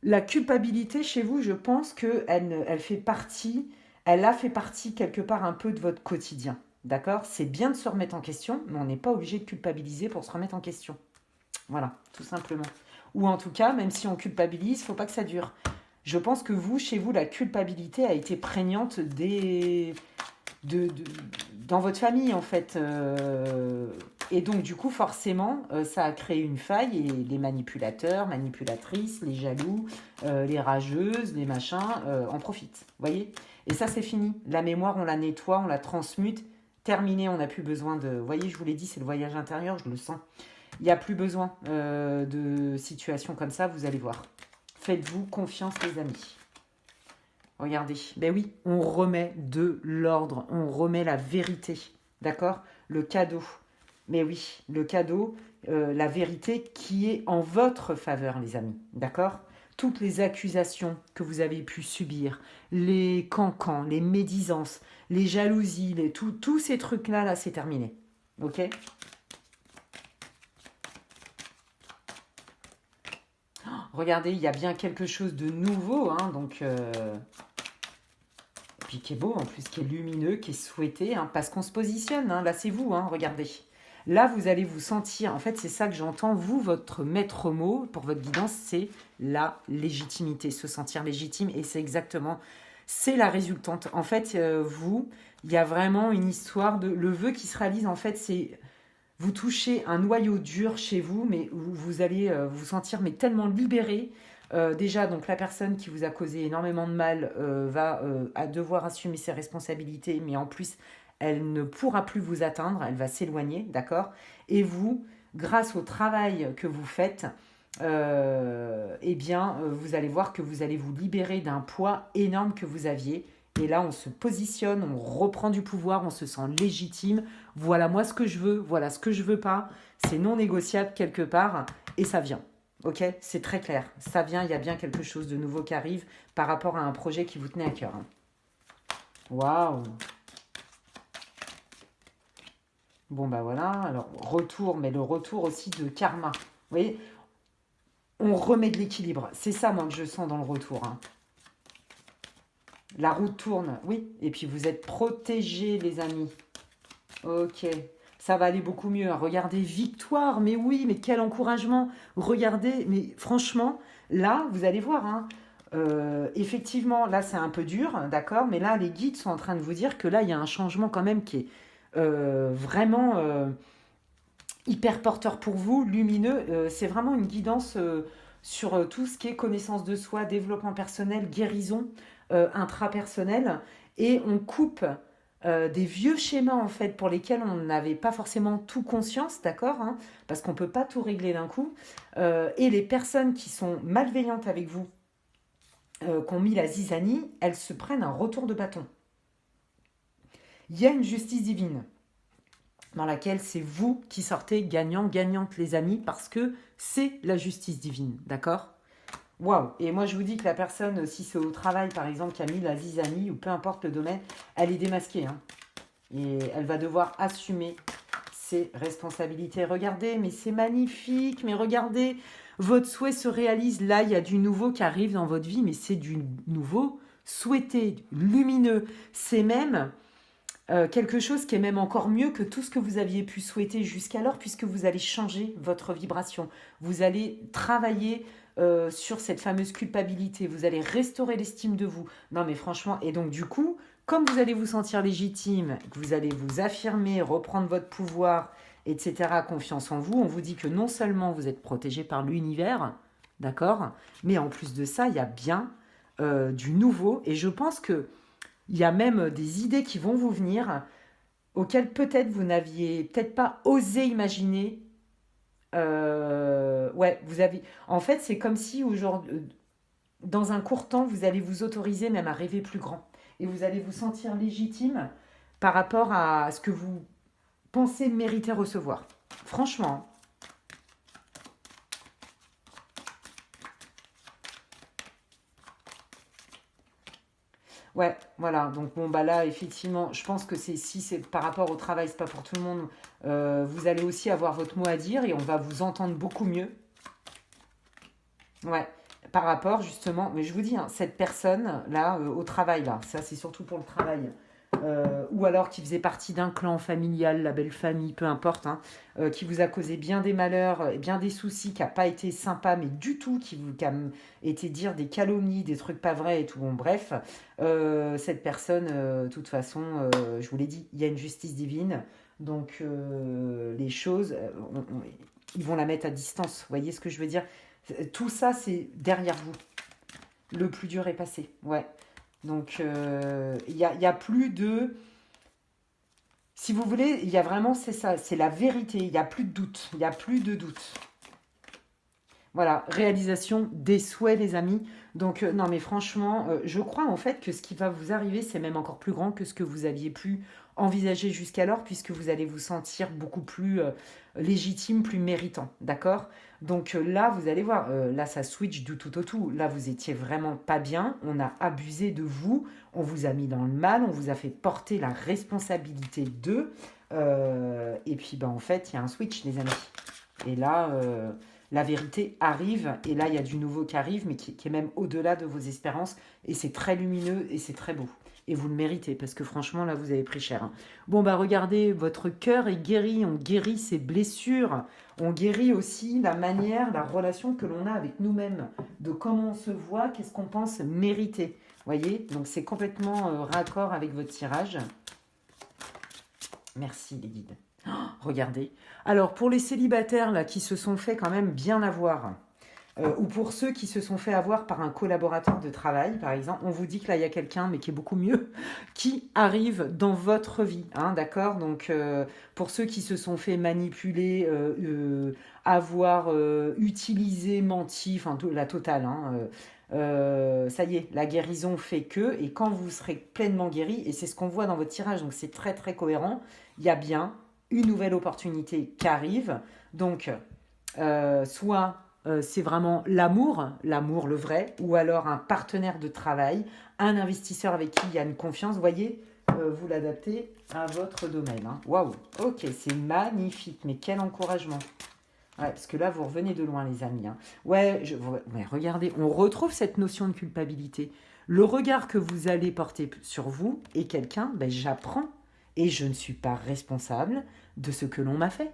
La culpabilité chez vous, je pense qu'elle elle fait partie, elle a fait partie quelque part un peu de votre quotidien. D'accord? C'est bien de se remettre en question, mais on n'est pas obligé de culpabiliser pour se remettre en question. Voilà, tout simplement. Ou en tout cas, même si on culpabilise, il ne faut pas que ça dure. Je pense que vous, chez vous, la culpabilité a été prégnante dans votre famille, en fait. Et donc, du coup, forcément, ça a créé une faille et les manipulateurs, manipulatrices, les jaloux, les rageuses, les machins en profitent. Vous voyez? Et ça, c'est fini. La mémoire, on la nettoie, on la transmute. Terminé, on n'a plus besoin de... Vous voyez, je vous l'ai dit, c'est le voyage intérieur, je le sens. Il n'y a plus besoin de situations comme ça, vous allez voir. Faites-vous confiance, les amis. Regardez, ben oui, on remet de l'ordre, on remet la vérité, d'accord? Le cadeau, mais oui, le cadeau, la vérité qui est en votre faveur, les amis, d'accord? Toutes les accusations que vous avez pu subir, les cancans, les médisances, les jalousies, tous ces trucs-là, là, c'est terminé, ok? Regardez, il y a bien quelque chose de nouveau, hein, donc... puis qui est beau, en plus, qui est lumineux, qui est souhaité, hein, parce qu'on se positionne, hein, là c'est vous, hein, regardez. Là, vous allez vous sentir, en fait, c'est ça que j'entends, vous, votre maître mot pour votre guidance, c'est la légitimité, se sentir légitime, et c'est exactement, c'est la résultante. En fait, vous, il y a vraiment une histoire de, le vœu qui se réalise, en fait, c'est, vous touchez un noyau dur chez vous, mais vous allez vous sentir mais tellement libéré. Déjà, donc la personne qui vous a causé énormément de mal va à devoir assumer ses responsabilités, mais en plus, elle ne pourra plus vous atteindre, elle va s'éloigner, d'accord. Et vous, grâce au travail que vous faites, eh bien, vous allez voir que vous allez vous libérer d'un poids énorme que vous aviez. Et là, on se positionne, on reprend du pouvoir, on se sent légitime. Voilà moi ce que je veux, voilà ce que je veux pas. C'est non négociable quelque part et ça vient. Ok, c'est très clair. Ça vient, il y a bien quelque chose de nouveau qui arrive par rapport à un projet qui vous tenait à cœur. Waouh. Bon, bah voilà. Alors, retour, mais le retour aussi de karma. Vous voyez, on remet de l'équilibre. C'est ça, moi, que je sens dans le retour. Hein. La roue tourne, oui. Et puis, vous êtes protégés, les amis. Ok. Ça va aller beaucoup mieux. Hein. Regardez, victoire. Mais oui, mais quel encouragement. Regardez, mais franchement, là, vous allez voir. Hein, effectivement, là, c'est un peu dur, d'accord. Mais là, les guides sont en train de vous dire que là, il y a un changement quand même qui est vraiment hyper porteur pour vous, lumineux. C'est vraiment une guidance sur tout ce qui est connaissance de soi, développement personnel, guérison intrapersonnelle. Et on coupe des vieux schémas en fait pour lesquels on n'avait pas forcément tout conscience, d'accord, hein, parce qu'on ne peut pas tout régler d'un coup. Et les personnes qui sont malveillantes avec vous, qui ont mis la zizanie, elles se prennent un retour de bâton. Il y a une justice divine dans laquelle c'est vous qui sortez gagnant, gagnante les amis, parce que c'est la justice divine, d'accord? Waouh! Et moi je vous dis que la personne, si c'est au travail par exemple, qui a mis la zizanie, ou peu importe le domaine, elle est démasquée. Hein, et elle va devoir assumer ses responsabilités. Regardez, mais c'est magnifique, mais regardez, votre souhait se réalise. Là, il y a du nouveau qui arrive dans votre vie, mais c'est du nouveau souhaité, lumineux. C'est même quelque chose qui est même encore mieux que tout ce que vous aviez pu souhaiter jusqu'alors, puisque vous allez changer votre vibration. Vous allez travailler sur cette fameuse culpabilité. Vous allez restaurer l'estime de vous. Non, mais franchement, et donc du coup, comme vous allez vous sentir légitime, que vous allez vous affirmer, reprendre votre pouvoir, etc., confiance en vous, on vous dit que non seulement vous êtes protégé par l'univers, d'accord, mais en plus de ça, il y a bien du nouveau. Et je pense que il y a même des idées qui vont vous venir auxquelles peut-être vous n'aviez peut-être pas osé imaginer. Ouais, vous avez. En fait, c'est comme si aujourd'hui, dans un court temps, vous allez vous autoriser même à rêver plus grand. Et vous allez vous sentir légitime par rapport à ce que vous pensez mériter recevoir. Franchement. Ouais, voilà. Donc bon, bah là, effectivement, je pense que c'est si c'est par rapport au travail, c'est pas pour tout le monde. Vous allez aussi avoir votre mot à dire et on va vous entendre beaucoup mieux. Ouais, par rapport justement, mais je vous dis, hein, cette personne là, au travail là, ça c'est surtout pour le travail, ou alors qui faisait partie d'un clan familial, la belle famille, peu importe, hein, qui vous a causé bien des malheurs, et bien des soucis, qui n'a pas été sympa, mais du tout, qui a été dire des calomnies, des trucs pas vrais et tout, bon bref, cette personne, de toute façon, je vous l'ai dit, il y a une justice divine, donc les choses, ils vont la mettre à distance, vous voyez ce que je veux dire? Tout ça, c'est derrière vous. Le plus dur est passé. Ouais. Donc, y a plus de... Si vous voulez, il y a vraiment, c'est ça, c'est la vérité. Il n'y a plus de doute. Il n'y a plus de doute. Voilà, réalisation des souhaits, les amis. Donc, non, mais franchement, je crois en fait que ce qui va vous arriver, c'est même encore plus grand que ce que vous aviez pu envisager jusqu'alors, puisque vous allez vous sentir beaucoup plus légitime, plus méritant. D'accord? Donc là, vous allez voir, là, ça switch du tout au tout. Là, vous étiez vraiment pas bien. On a abusé de vous. On vous a mis dans le mal. On vous a fait porter la responsabilité d'eux. Et puis, ben, en fait, il y a un switch, les amis. Et là, la vérité arrive, et là, il y a du nouveau qui arrive, mais qui est même au-delà de vos espérances, et c'est très lumineux, et c'est très beau. Et vous le méritez, parce que franchement, là, vous avez pris cher. Hein. Bon, bah regardez, votre cœur est guéri, on guérit ses blessures, on guérit aussi la manière, la relation que l'on a avec nous-mêmes, de comment on se voit, qu'est-ce qu'on pense mériter. Voyez, donc c'est complètement raccord avec votre tirage. Merci les guides. Oh, regardez. Alors pour les célibataires là qui se sont fait quand même bien avoir, ou pour ceux qui se sont fait avoir par un collaborateur de travail, par exemple, on vous dit que là il y a quelqu'un, mais qui est beaucoup mieux, qui arrive dans votre vie, hein, d'accord. Donc pour ceux qui se sont fait manipuler, avoir utilisé, menti, enfin la totale, hein, ça y est, la guérison fait que, et quand vous serez pleinement guéri, et c'est ce qu'on voit dans votre tirage, donc c'est très très cohérent, il y a bien une nouvelle opportunité qui arrive. Donc, soit c'est vraiment l'amour, l'amour le vrai, ou alors un partenaire de travail, un investisseur avec qui il y a une confiance. Vous voyez, vous l'adaptez à votre domaine. Hein. Waouh, ok, c'est magnifique, mais quel encouragement. Ouais, parce que là, vous revenez de loin, les amis. Hein. Ouais, mais regardez, on retrouve cette notion de culpabilité. Le regard que vous allez porter sur vous et quelqu'un, ben, j'apprends et je ne suis pas responsable de ce que l'on m'a fait.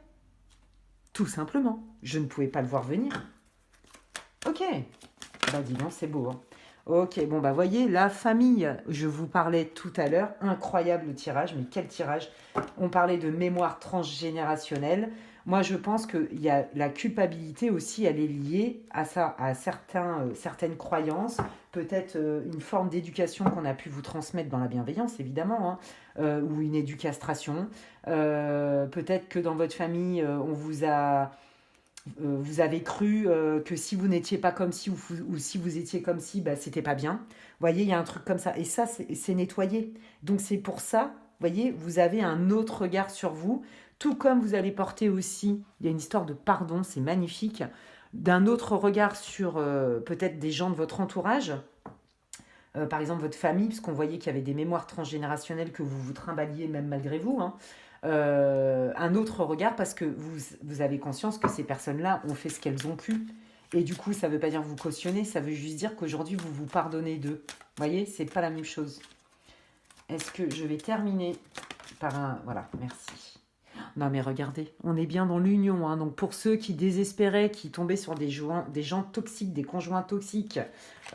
Tout simplement. Je ne pouvais pas le voir venir. Ok. Bah dis donc, c'est beau. Hein. Ok, bon bah voyez, la famille, je vous parlais tout à l'heure, incroyable tirage, mais quel tirage. On parlait de mémoire transgénérationnelle. Moi, je pense qu'il y a la culpabilité aussi, elle est liée à ça, à certaines croyances, peut-être une forme d'éducation qu'on a pu vous transmettre dans la bienveillance, évidemment, hein, ou une éducastration. Peut-être que dans votre famille, vous avez cru que si vous n'étiez pas comme ci ou si vous étiez comme ci, bah, c'était pas bien. Vous voyez, il y a un truc comme ça. Et ça, c'est nettoyé. Donc c'est pour ça, vous voyez, vous avez un autre regard sur vous. Tout comme vous allez porter aussi, il y a une histoire de pardon, c'est magnifique, d'un autre regard sur peut-être des gens de votre entourage. Par exemple, votre famille, puisqu'on voyait qu'il y avait des mémoires transgénérationnelles que vous vous trimballiez même malgré vous. Hein. Un autre regard parce que vous avez conscience que ces personnes-là ont fait ce qu'elles ont pu. Et du coup, ça ne veut pas dire vous cautionner, ça veut juste dire qu'aujourd'hui, vous vous pardonnez d'eux. Vous voyez, c'est pas la même chose. Est-ce que je vais terminer par un... Voilà, merci. Non mais regardez, on est bien dans l'union. Hein. Donc pour ceux qui désespéraient, qui tombaient sur des gens toxiques, des conjoints toxiques,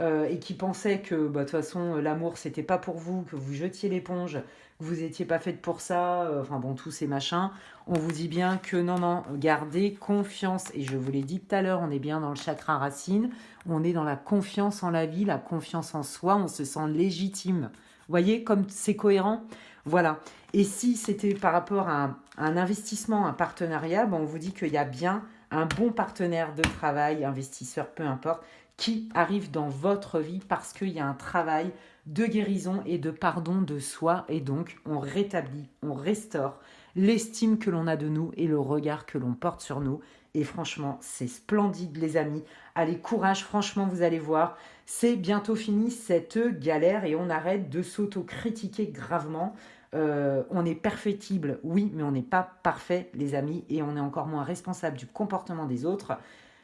et qui pensaient que bah, de toute façon l'amour c'était pas pour vous, que vous jetiez l'éponge, que vous n'étiez pas faite pour ça, enfin bon tous ces machins, on vous dit bien que non, gardez confiance. Et je vous l'ai dit tout à l'heure, on est bien dans le chakra racine, on est dans la confiance en la vie, la confiance en soi, on se sent légitime. Vous voyez comme c'est cohérent. Voilà. Et si c'était par rapport à un investissement, un partenariat, on vous dit qu'il y a bien un bon partenaire de travail, investisseur, peu importe, qui arrive dans votre vie parce qu'il y a un travail de guérison et de pardon de soi. Et donc, on rétablit, on restaure l'estime que l'on a de nous et le regard que l'on porte sur nous. Et franchement, c'est splendide, les amis. Allez, courage, franchement, vous allez voir. C'est bientôt fini cette galère et on arrête de s'auto-critiquer gravement. On est perfectible, oui, mais on n'est pas parfait, les amis, et on est encore moins responsable du comportement des autres.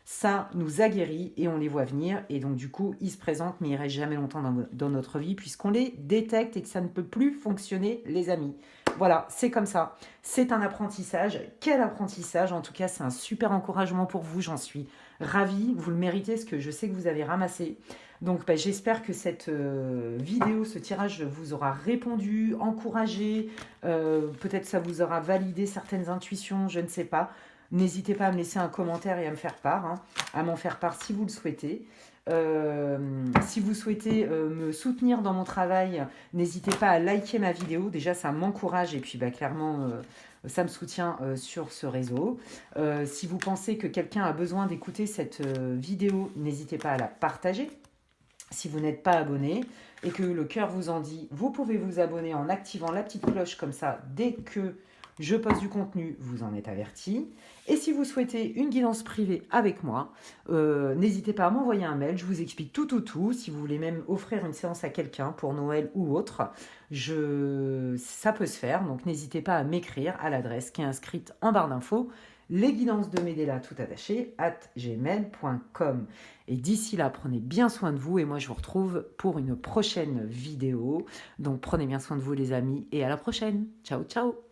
Ça nous a guéris et on les voit venir. Et donc, du coup, ils se présentent, mais ils ne restent jamais longtemps dans notre vie puisqu'on les détecte et que ça ne peut plus fonctionner, les amis. Voilà, c'est comme ça. C'est un apprentissage. Quel apprentissage! En tout cas, c'est un super encouragement pour vous. J'en suis ravie. Vous le méritez, ce que je sais que vous avez ramassé. Donc, j'espère que cette vidéo, ce tirage vous aura répondu, encouragé. Peut-être ça vous aura validé certaines intuitions, je ne sais pas. N'hésitez pas à me laisser un commentaire et à me faire part, hein, à m'en faire part si vous le souhaitez. Si vous souhaitez me soutenir dans mon travail, n'hésitez pas à liker ma vidéo. Déjà, ça m'encourage et puis clairement, ça me soutient sur ce réseau. Si vous pensez que quelqu'un a besoin d'écouter cette vidéo, n'hésitez pas à la partager. Si vous n'êtes pas abonné et que le cœur vous en dit, vous pouvez vous abonner en activant la petite cloche comme ça. Dès que Je poste du contenu, vous en êtes avertis. Et si vous souhaitez une guidance privée avec moi, n'hésitez pas à m'envoyer un mail, je vous explique tout. Si vous voulez même offrir une séance à quelqu'un pour Noël ou autre, ça peut se faire. Donc n'hésitez pas à m'écrire à l'adresse qui est inscrite en barre d'infos, les guidances de Medela tout attaché @gmail.com. Et d'ici là, prenez bien soin de vous et moi je vous retrouve pour une prochaine vidéo. Donc prenez bien soin de vous les amis et à la prochaine. Ciao ciao.